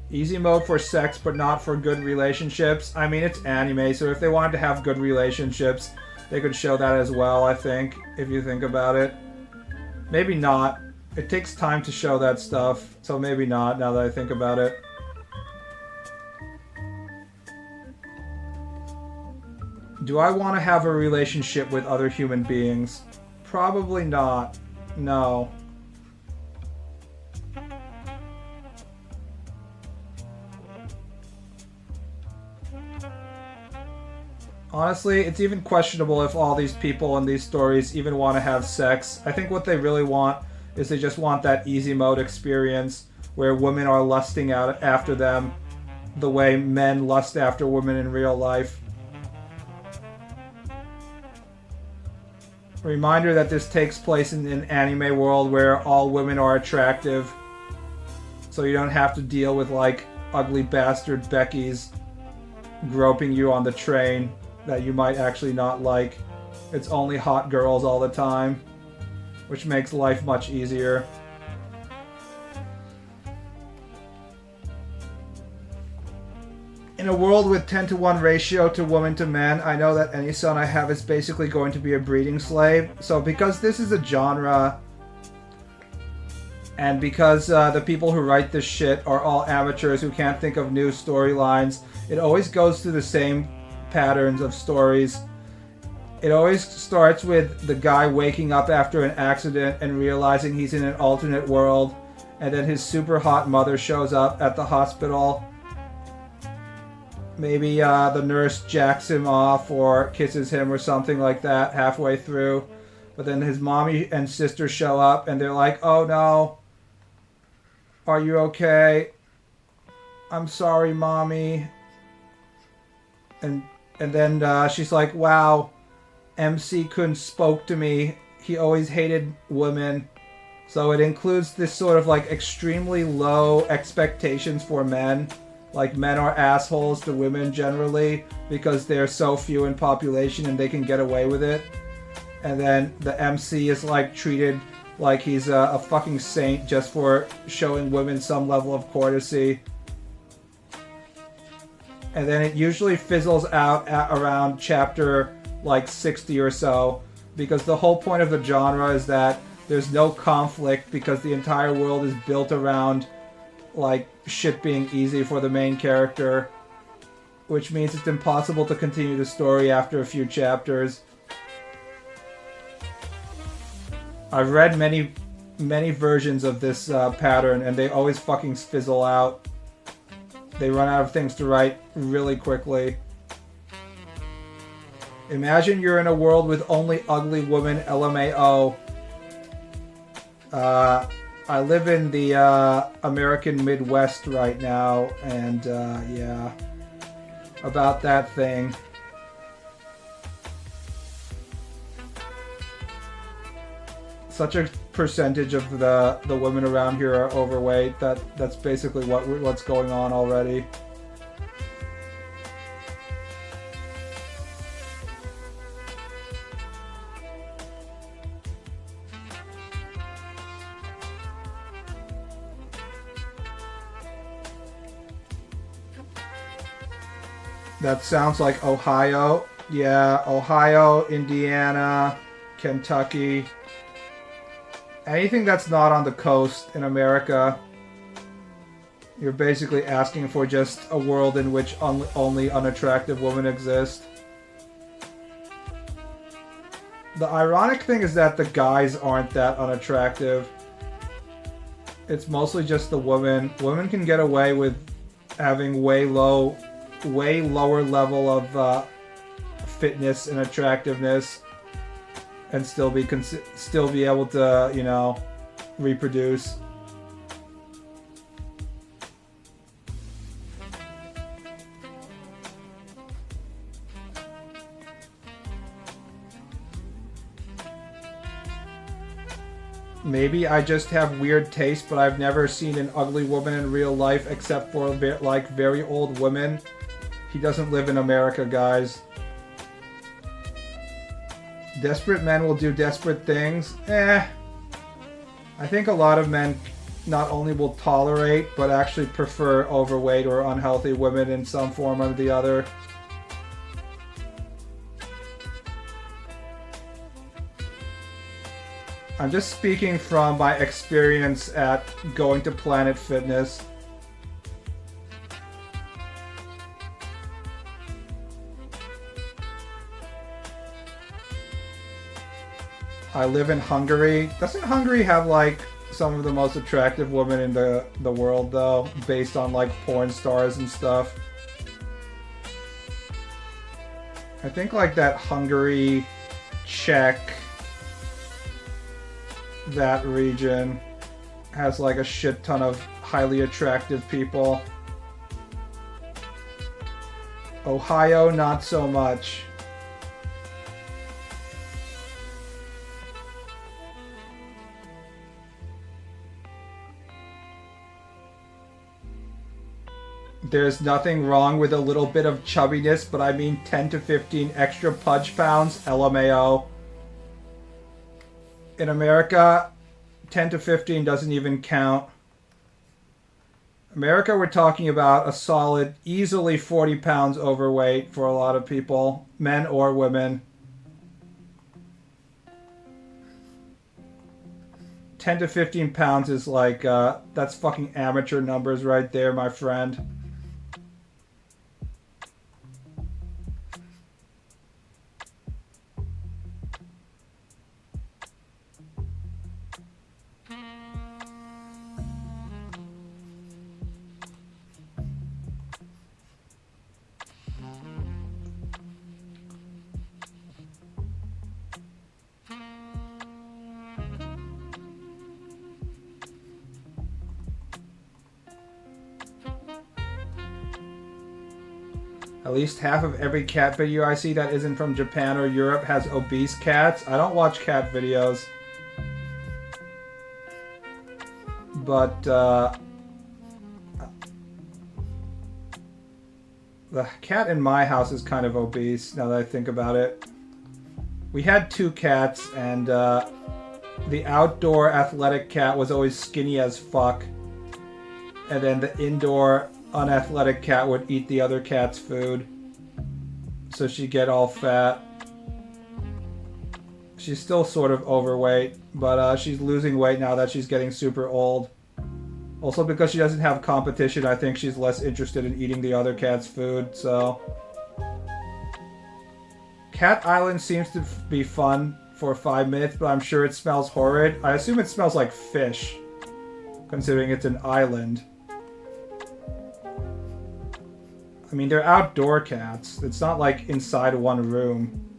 Easy mode for sex, but not for good relationships. I mean, it's anime, so if they wanted to have good relationships, they could show that as well, I think, if you think about it. Maybe not. It takes time to show that stuff, so maybe not, now that I think about it. Do I want to have a relationship with other human beings? Probably not. No. Honestly, it's even questionable if all these people in these stories even want to have sex. I think what they really want is they just want that easy mode experience where women are lusting out after them the way men lust after women in real life. Reminder that this takes place in an anime world where all women are attractive, so you don't have to deal with like ugly bastard Beckys groping you on the train that you might actually not like. It's only hot girls all the time, which makes life much easier. In a world with 10-to-1 ratio to women to men, I know that any son I have is basically going to be a breeding slave. So because this is a genre, and because the people who write this shit are all amateurs who can't think of new storylines, it always goes through the same patterns of stories. It always starts with the guy waking up after an accident and realizing he's in an alternate world, and then his super hot mother shows up at the hospital. Maybe the nurse jacks him off or kisses him or something like that halfway through, but then his mommy and sister show up and they're like, oh no, are you okay? I'm sorry, mommy. And then she's like, wow, MC Kun spoke to me. He always hated women. So it includes this sort of like extremely low expectations for men. like men are assholes to women generally because they're so few in population and they can get away with it. And then the MC is like treated like he's a fucking saint just for showing women some level of courtesy. And then it usually fizzles out at around chapter like 60 or so, because the whole point of the genre is that there's no conflict because the entire world is built around like shit being easy for the main character, which means it's impossible to continue the story after a few chapters. I've read many versions of this pattern and they always fucking fizzle out. They run out of things to write really quickly. Imagine you're in a world with only ugly women, LMAO. I live in the American Midwest right now, and yeah, about that thing. Such a percentage of the women around here are overweight. That's basically what's going on already. That sounds like Ohio. Yeah, Ohio, Indiana, Kentucky. Anything that's not on the coast in America, you're basically asking for just a world in which only unattractive women exist. The ironic thing is that the guys aren't that unattractive. It's mostly just the women. Women can get away with having way lower level of fitness and attractiveness, and still be able to, you know, reproduce. Maybe I just have weird taste, but I've never seen an ugly woman in real life except for like very old women. He doesn't live in America, guys. Desperate men will do desperate things. I think a lot of men not only will tolerate, but actually prefer overweight or unhealthy women in some form or the other. I'm just speaking from my experience at going to Planet Fitness. I live in Hungary. Doesn't Hungary have like some of the most attractive women in the world though, based on like porn stars and stuff? I think like that Hungary, Czech, that region has like a shit ton of highly attractive people. Ohio, not so much. There's nothing wrong with a little bit of chubbiness, but I mean 10 to 15 extra pudge pounds, LMAO. In America, 10 to 15 doesn't even count. America, we're talking about a solid, easily 40 pounds overweight for a lot of people, men or women. 10 to 15 pounds is like, that's fucking amateur numbers right there, my friend. At least half of every cat video I see that isn't from Japan or Europe has obese cats. I don't watch cat videos. But, The cat in my house is kind of obese, now that I think about it. We had 2 cats, and the outdoor athletic cat was always skinny as fuck. And then the indoor unathletic cat would eat the other cat's food. So she'd get all fat. She's still sort of overweight, but she's losing weight now that she's getting super old. Also, because she doesn't have competition, I think she's less interested in eating the other cat's food, so... Cat Island seems to be fun for 5 minutes, but I'm sure it smells horrid. I assume it smells like fish, considering it's an island. I mean, they're outdoor cats. It's not like inside one room.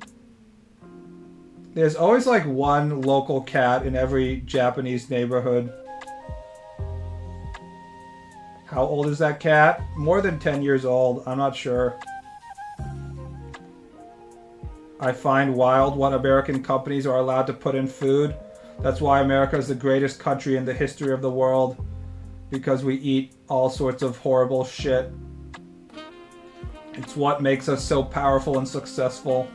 There's always like one local cat in every Japanese neighborhood. How old is that cat? More than 10 years old. I'm not sure. I find wild what American companies are allowed to put in food. That's why America is the greatest country in the history of the world. Because we eat all sorts of horrible shit. It's what makes us so powerful and successful.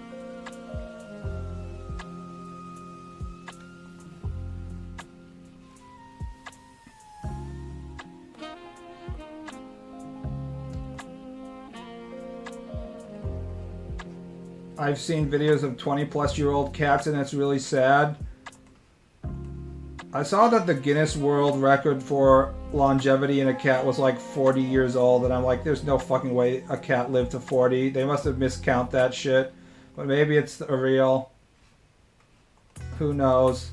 I've seen videos of 20-plus-year-old cats and it's really sad. I saw that the Guinness World Record for longevity in a cat was like 40 years old, and I'm like, there's no fucking way a cat lived to 40. They must have miscount that shit. But maybe it's a real. Who knows?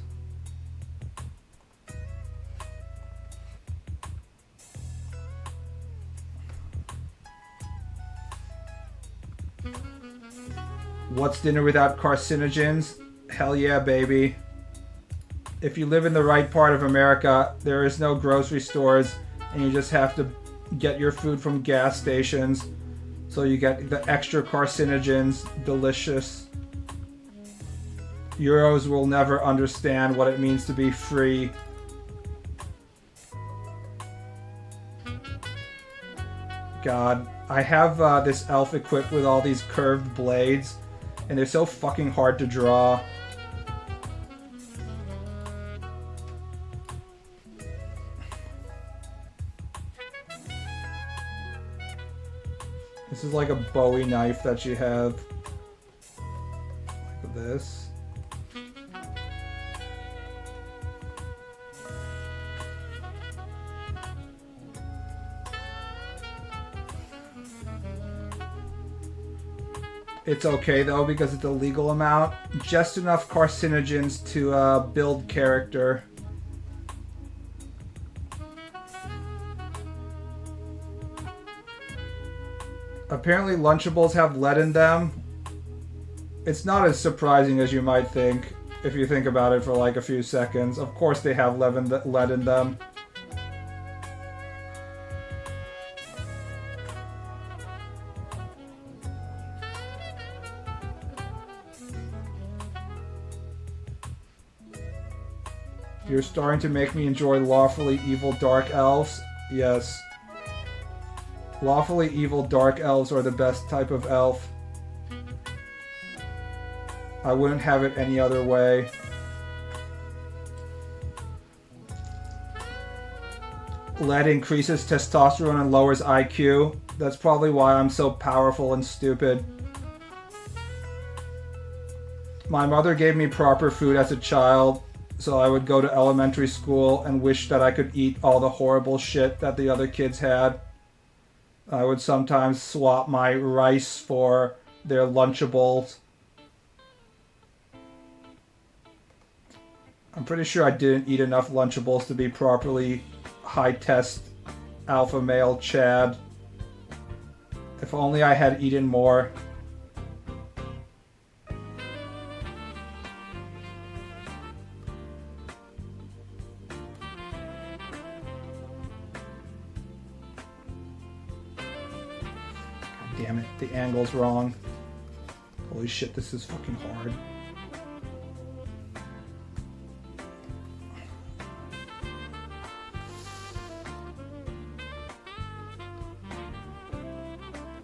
What's dinner without carcinogens? Hell yeah, baby. If you live in the right part of America, there is no grocery stores, and you just have to get your food from gas stations. So you get the extra carcinogens, delicious. Euros will never understand what it means to be free. God, I have this elf equipped with all these curved blades, and they're so fucking hard to draw. This is like a Bowie knife that you have. Like this. It's okay though because it's a legal amount. Just enough carcinogens to build character. Apparently Lunchables have lead in them. It's not as surprising as you might think if you think about it for like a few seconds. Of course they have lead in them. You're starting to make me enjoy lawfully evil dark elves? Yes. Lawfully evil dark elves are the best type of elf. I wouldn't have it any other way. Lead increases testosterone and lowers IQ. That's probably why I'm so powerful and stupid. My mother gave me proper food as a child, so I would go to elementary school and wish that I could eat all the horrible shit that the other kids had. I would sometimes swap my rice for their Lunchables. I'm pretty sure I didn't eat enough Lunchables to be properly high-test alpha male Chad. If only I had eaten more. Damn it, the angle's wrong. Holy shit, this is fucking hard.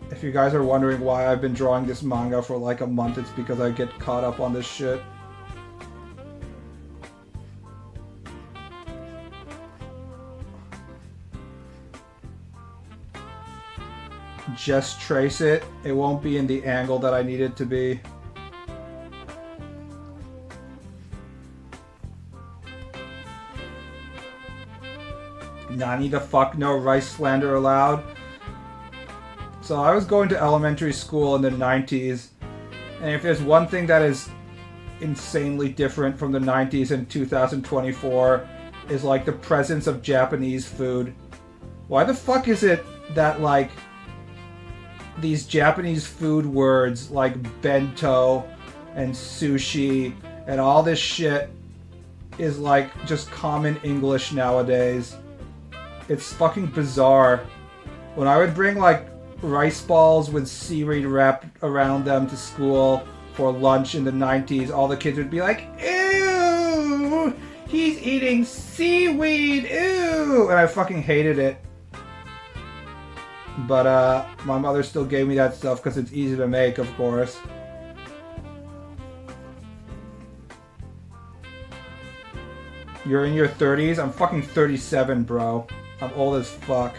If you guys are wondering why I've been drawing this manga for like a month, it's because I get caught up on this shit. Just trace it. It won't be in the angle that I need it to be. Nani the fuck, no rice slander allowed. So I was going to elementary school in the 90s, and if there's one thing that is insanely different from the 90s and 2024 is like the presence of Japanese food. Why the fuck is it that like these Japanese food words like bento and sushi and all this shit is like just common English nowadays? It's fucking bizarre. When I would bring like rice balls with seaweed wrapped around them to school for lunch in the 90s, all the kids would be like, ew, he's eating seaweed, ew, and I fucking hated it. But my mother still gave me that stuff because it's easy to make, of course. You're in your 30s? I'm fucking 37, bro. I'm old as fuck.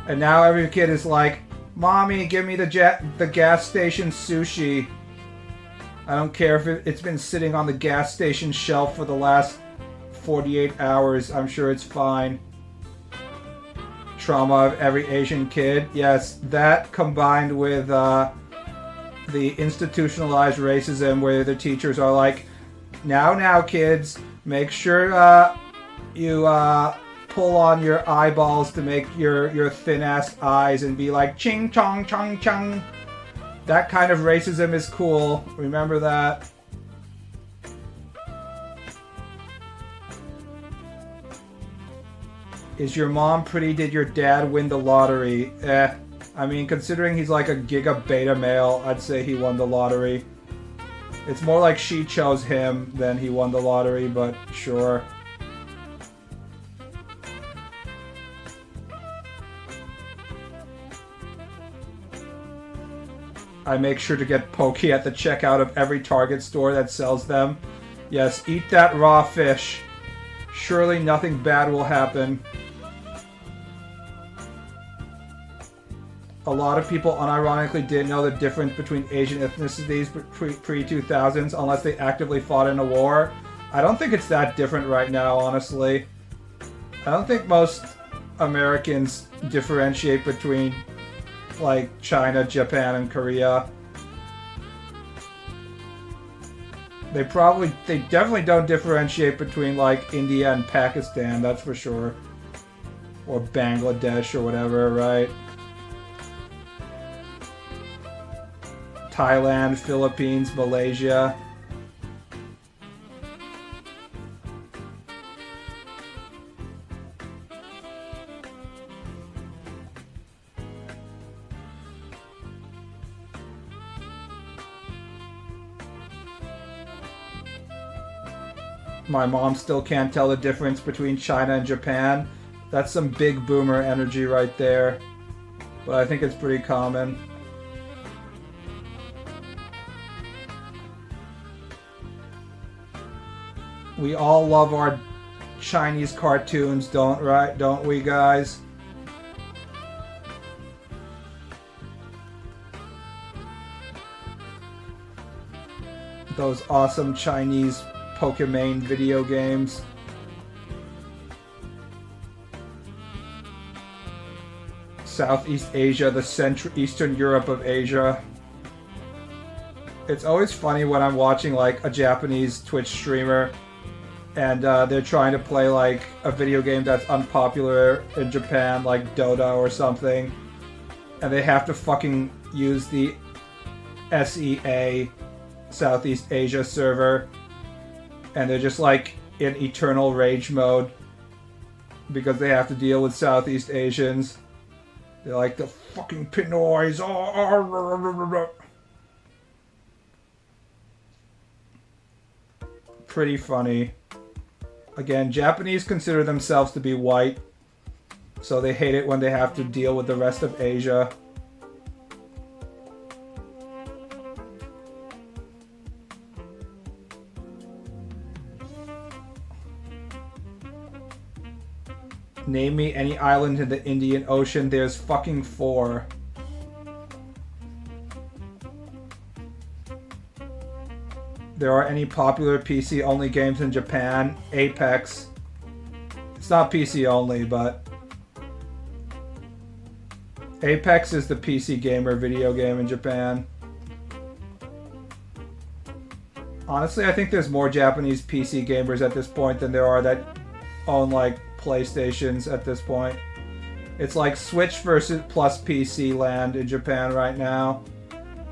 And now every kid is like, Mommy, give me the gas station sushi. I don't care if it's been sitting on the gas station shelf for the last 48 hours. I'm sure it's fine. Trauma of every Asian kid. Yes, that combined with the institutionalized racism where the teachers are like, now kids, make sure you pull on your eyeballs to make your thin ass eyes and be like ching chong chong chong. That kind of racism is cool. Remember that. Is your mom pretty? Did your dad win the lottery? I mean, considering he's like a giga beta male, I'd say he won the lottery. It's more like she chose him than he won the lottery, but sure. I make sure to get poke at the checkout of every Target store that sells them. Yes, eat that raw fish. Surely nothing bad will happen. A lot of people unironically didn't know the difference between Asian ethnicities pre-2000s unless they actively fought in a war. I don't think it's that different right now, honestly. I don't think most Americans differentiate between like China, Japan, and Korea. They definitely don't differentiate between like India and Pakistan, that's for sure. Or Bangladesh or whatever, right? Thailand, Philippines, Malaysia. My mom still can't tell the difference between China and Japan. That's some big boomer energy right there. But I think it's pretty common. We all love our Chinese cartoons, don't we, guys? Those awesome Chinese Pokemon video games. Southeast Asia, the Eastern Europe of Asia. It's always funny when I'm watching like a Japanese Twitch streamer and they're trying to play like a video game that's unpopular in Japan, like Dota or something, and they have to fucking use the SEA, Southeast Asia server, and they're just like in eternal rage mode because they have to deal with Southeast Asians. They're like, the fucking Pinoys. Pretty funny. Again, Japanese consider themselves to be white, so they hate it when they have to deal with the rest of Asia. Name me any island in the Indian Ocean. There's fucking 4. There are any popular PC-only games in Japan? Apex. It's not PC only, but Apex is the PC gamer video game in Japan. Honestly, I think there's more Japanese PC gamers at this point than there are that own like PlayStations at this point. It's like Switch versus plus PC land in Japan right now.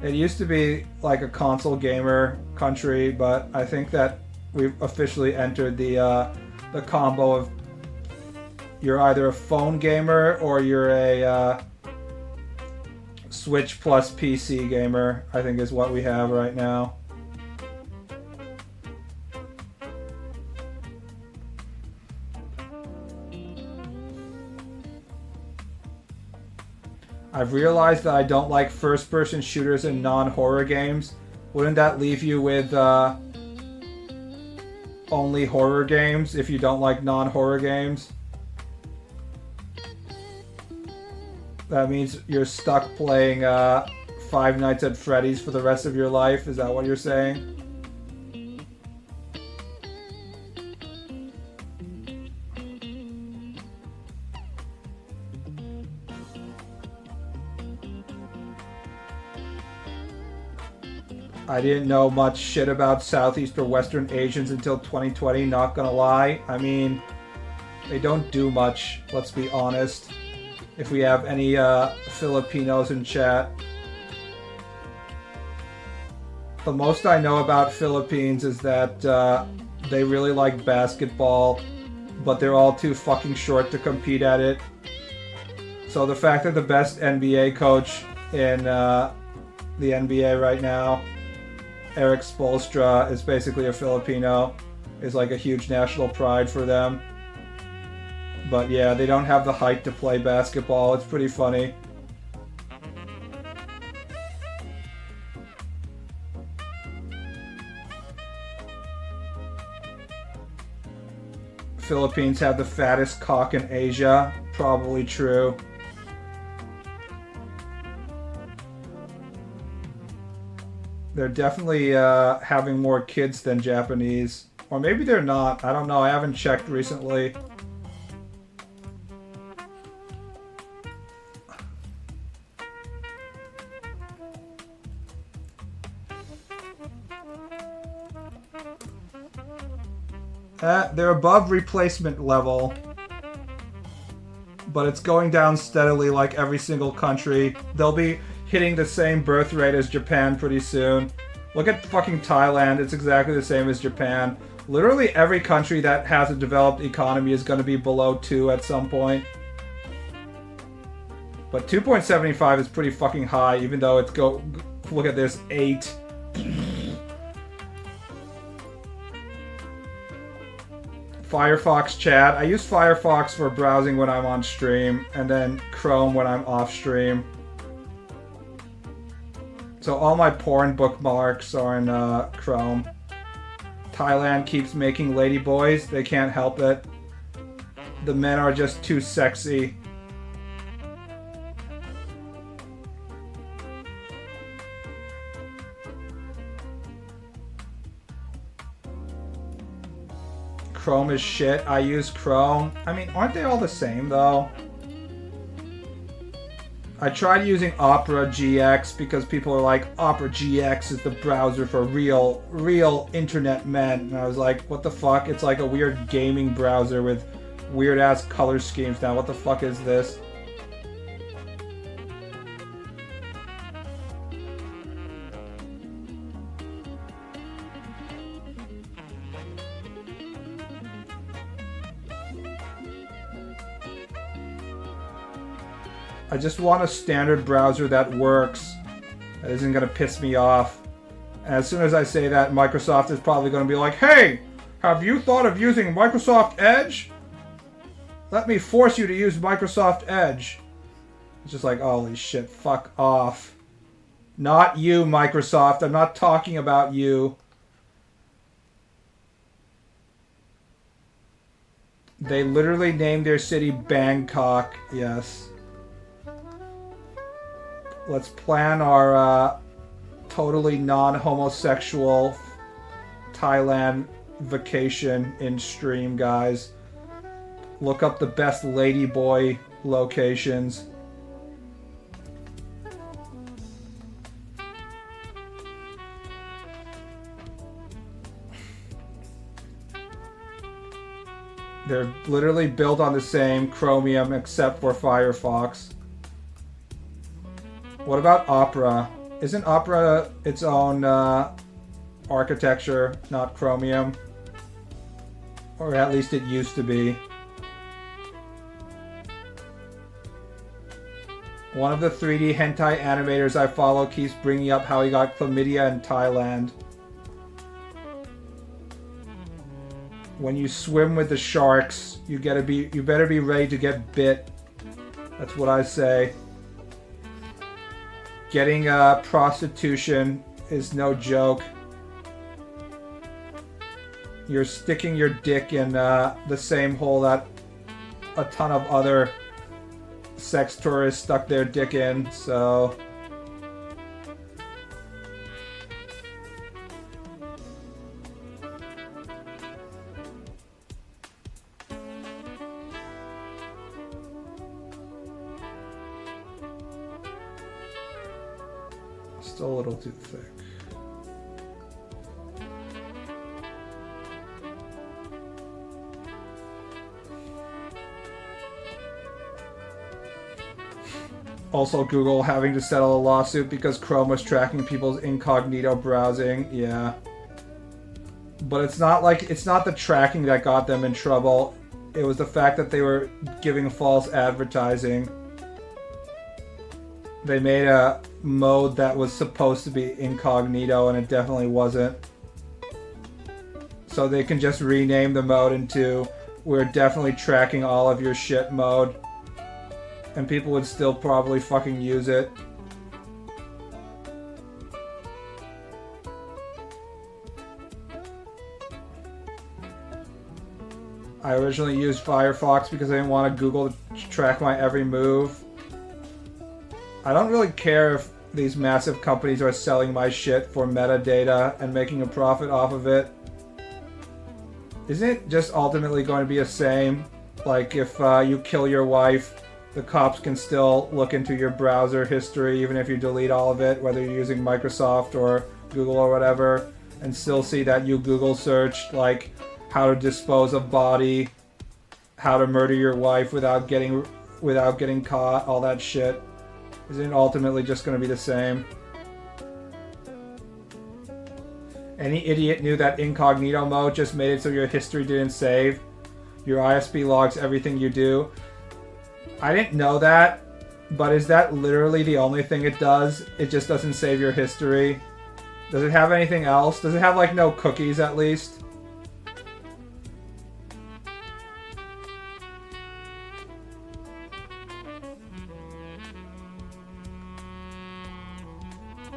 It used to be like a console gamer country, but I think that we've officially entered the combo of you're either a phone gamer or you're a Switch plus PC gamer, I think is what we have right now. I've realized that I don't like first-person shooters and non-horror games. Wouldn't that leave you with only horror games if you don't like non-horror games? That means you're stuck playing Five Nights at Freddy's for the rest of your life? Is that what you're saying? I didn't know much shit about Southeast or Western Asians until 2020, not gonna lie. I mean, they don't do much, let's be honest. If we have any Filipinos in chat. The most I know about Philippines is that they really like basketball, but they're all too fucking short to compete at it. So the fact that the best NBA coach in the NBA right now, Eric Spoelstra, is basically a Filipino, is like a huge national pride for them. But yeah, they don't have the height to play basketball. It's pretty funny. Philippines have the fattest cock in Asia. Probably true. They're definitely having more kids than Japanese. Or maybe they're not. I don't know. I haven't checked recently. They're above replacement level. But it's going down steadily like every single country. They'll be hitting the same birth rate as Japan pretty soon. Look at fucking Thailand. It's exactly the same as Japan. Literally every country that has a developed economy is going to be below 2 at some point. But 2.75 is pretty fucking high, even though it's look at this, 8. Firefox chat. I use Firefox for browsing when I'm on stream, and then Chrome when I'm off stream. So all my porn bookmarks are in Chrome. Thailand keeps making ladyboys. They can't help it. The men are just too sexy. Chrome is shit. I use Chrome. I mean, aren't they all the same though? I tried using Opera GX because people are like, Opera GX is the browser for real internet men. And I was like, what the fuck? It's like a weird gaming browser with weird ass color schemes now. What the fuck is this? I just want a standard browser that works, that isn't going to piss me off. And as soon as I say that, Microsoft is probably going to be like, hey, have you thought of using Microsoft Edge? Let me force you to use Microsoft Edge. It's just like, holy shit, fuck off. Not you, Microsoft. I'm not talking about you. They literally named their city Bangkok. Yes. Let's plan our totally non-homosexual Thailand vacation in stream, guys. Look up the best ladyboy locations. They're literally built on the same Chromium except for Firefox. What about Opera? Isn't Opera its own architecture, not Chromium? Or at least it used to be. One of the 3D hentai animators I follow keeps bringing up how he got chlamydia in Thailand. When you swim with the sharks, you better be ready to get bit. That's what I say. Getting prostitution is no joke. You're sticking your dick in the same hole that a ton of other sex tourists stuck their dick in, so... Still a little too thick. Also, Google having to settle a lawsuit because Chrome was tracking people's incognito browsing. Yeah. But it's not the tracking that got them in trouble. It was the fact that they were giving false advertising. They made a mode that was supposed to be incognito and it definitely wasn't. So they can just rename the mode into "we're definitely tracking all of your shit" mode. And people would still probably fucking use it. I originally used Firefox because I didn't want Google to track my every move. I don't really care if these massive companies are selling my shit for metadata and making a profit off of it. Isn't it just ultimately going to be the same? Like if you kill your wife, the cops can still look into your browser history even if you delete all of it, whether you're using Microsoft or Google or whatever, and still see that you Google searched like how to dispose of body, how to murder your wife without getting caught, all that shit. Isn't it ultimately just going to be the same? Any idiot knew that incognito mode just made it so your history didn't save. Your ISP logs everything you do. I didn't know that, but is that literally the only thing it does? It just doesn't save your history? Does it have anything else? Does it have like no cookies at least?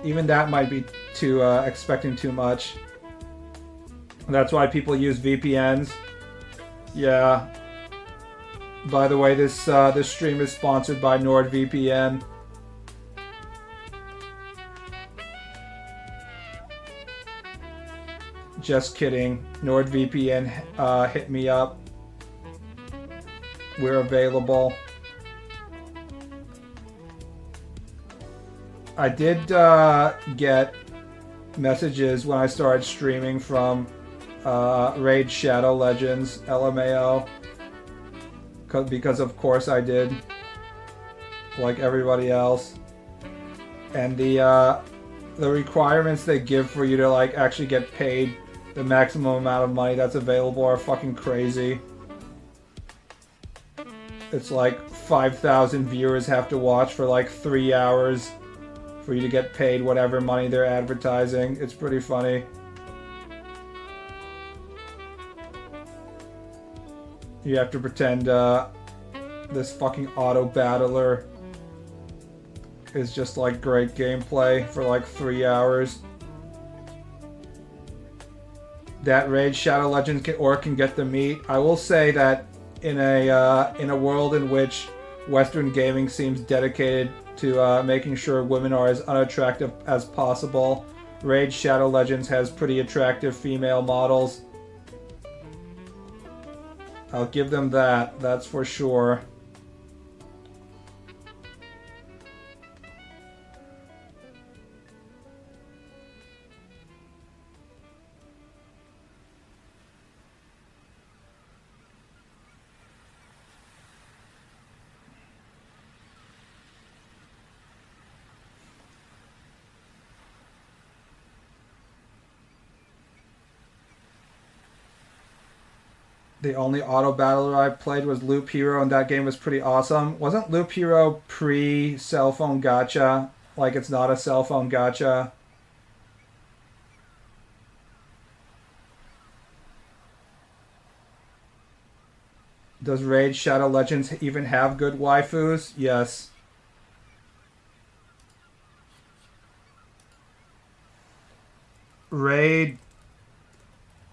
Even that might be too expecting too much. That's why people use VPNs. Yeah. By the way, this stream is sponsored by NordVPN. Just kidding. NordVPN, hit me up. We're available. I did get messages when I started streaming from Raid Shadow Legends, LMAO. Because of course I did. Like everybody else. And the requirements they give for you to like actually get paid the maximum amount of money that's available are fucking crazy. It's like 5,000 viewers have to watch for like 3 hours for you to get paid whatever money they're advertising. It's pretty funny. You have to pretend this fucking auto battler is just like great gameplay for like 3 hours. That Raid Shadow Legends can get the meat. I will say that in a world in which Western gaming seems dedicated to making sure women are as unattractive as possible. Raid Shadow Legends has pretty attractive female models. I'll give them that, that's for sure. The only auto battler I played was Loop Hero, and that game was pretty awesome. Wasn't Loop Hero pre-cell phone gacha? Like, it's not a cell phone gacha. Does Raid Shadow Legends even have good waifus? Yes. Raid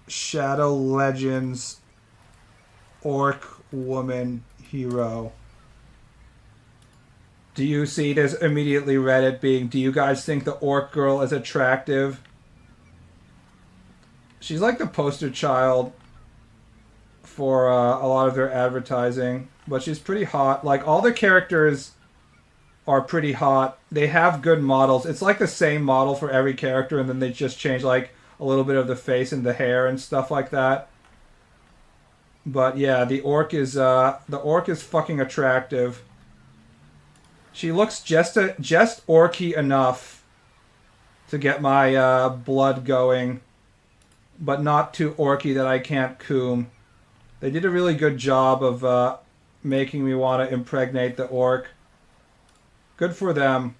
Shadow Legends Orc Woman Hero. Do you see this immediately Reddit being, do you guys think the Orc girl is attractive? She's like the poster child for a lot of their advertising, but she's pretty hot. Like, all the characters are pretty hot. They have good models. It's like the same model for every character, and then they just change like a little bit of the face and the hair and stuff like that. But yeah, the orc is fucking attractive. She looks just orky enough to get my blood going, but not too orky that I can't coom. They did a really good job of making me want to impregnate the orc. Good for them.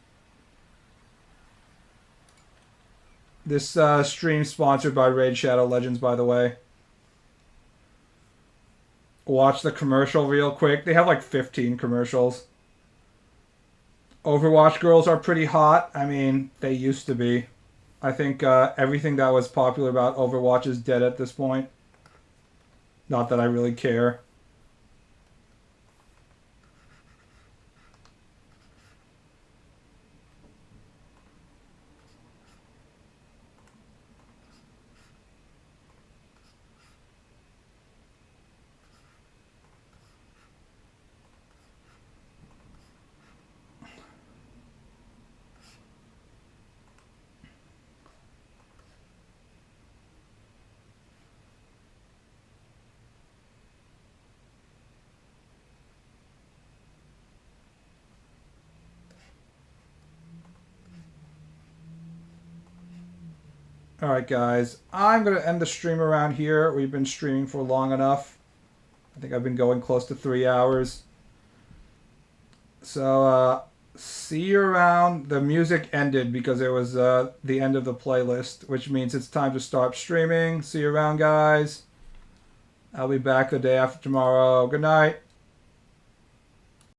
This stream sponsored by Raid Shadow Legends, by the way. Watch the commercial real quick. They have like 15 commercials. Overwatch girls are pretty hot. I mean, they used to be. I think everything that was popular about Overwatch is dead at this point. Not that I really care. Alright guys, I'm going to end the stream around here. We've been streaming for long enough. I think I've been going close to 3 hours. So, see you around. The music ended because it was the end of the playlist, which means it's time to start streaming. See you around, guys. I'll be back the day after tomorrow. Good night.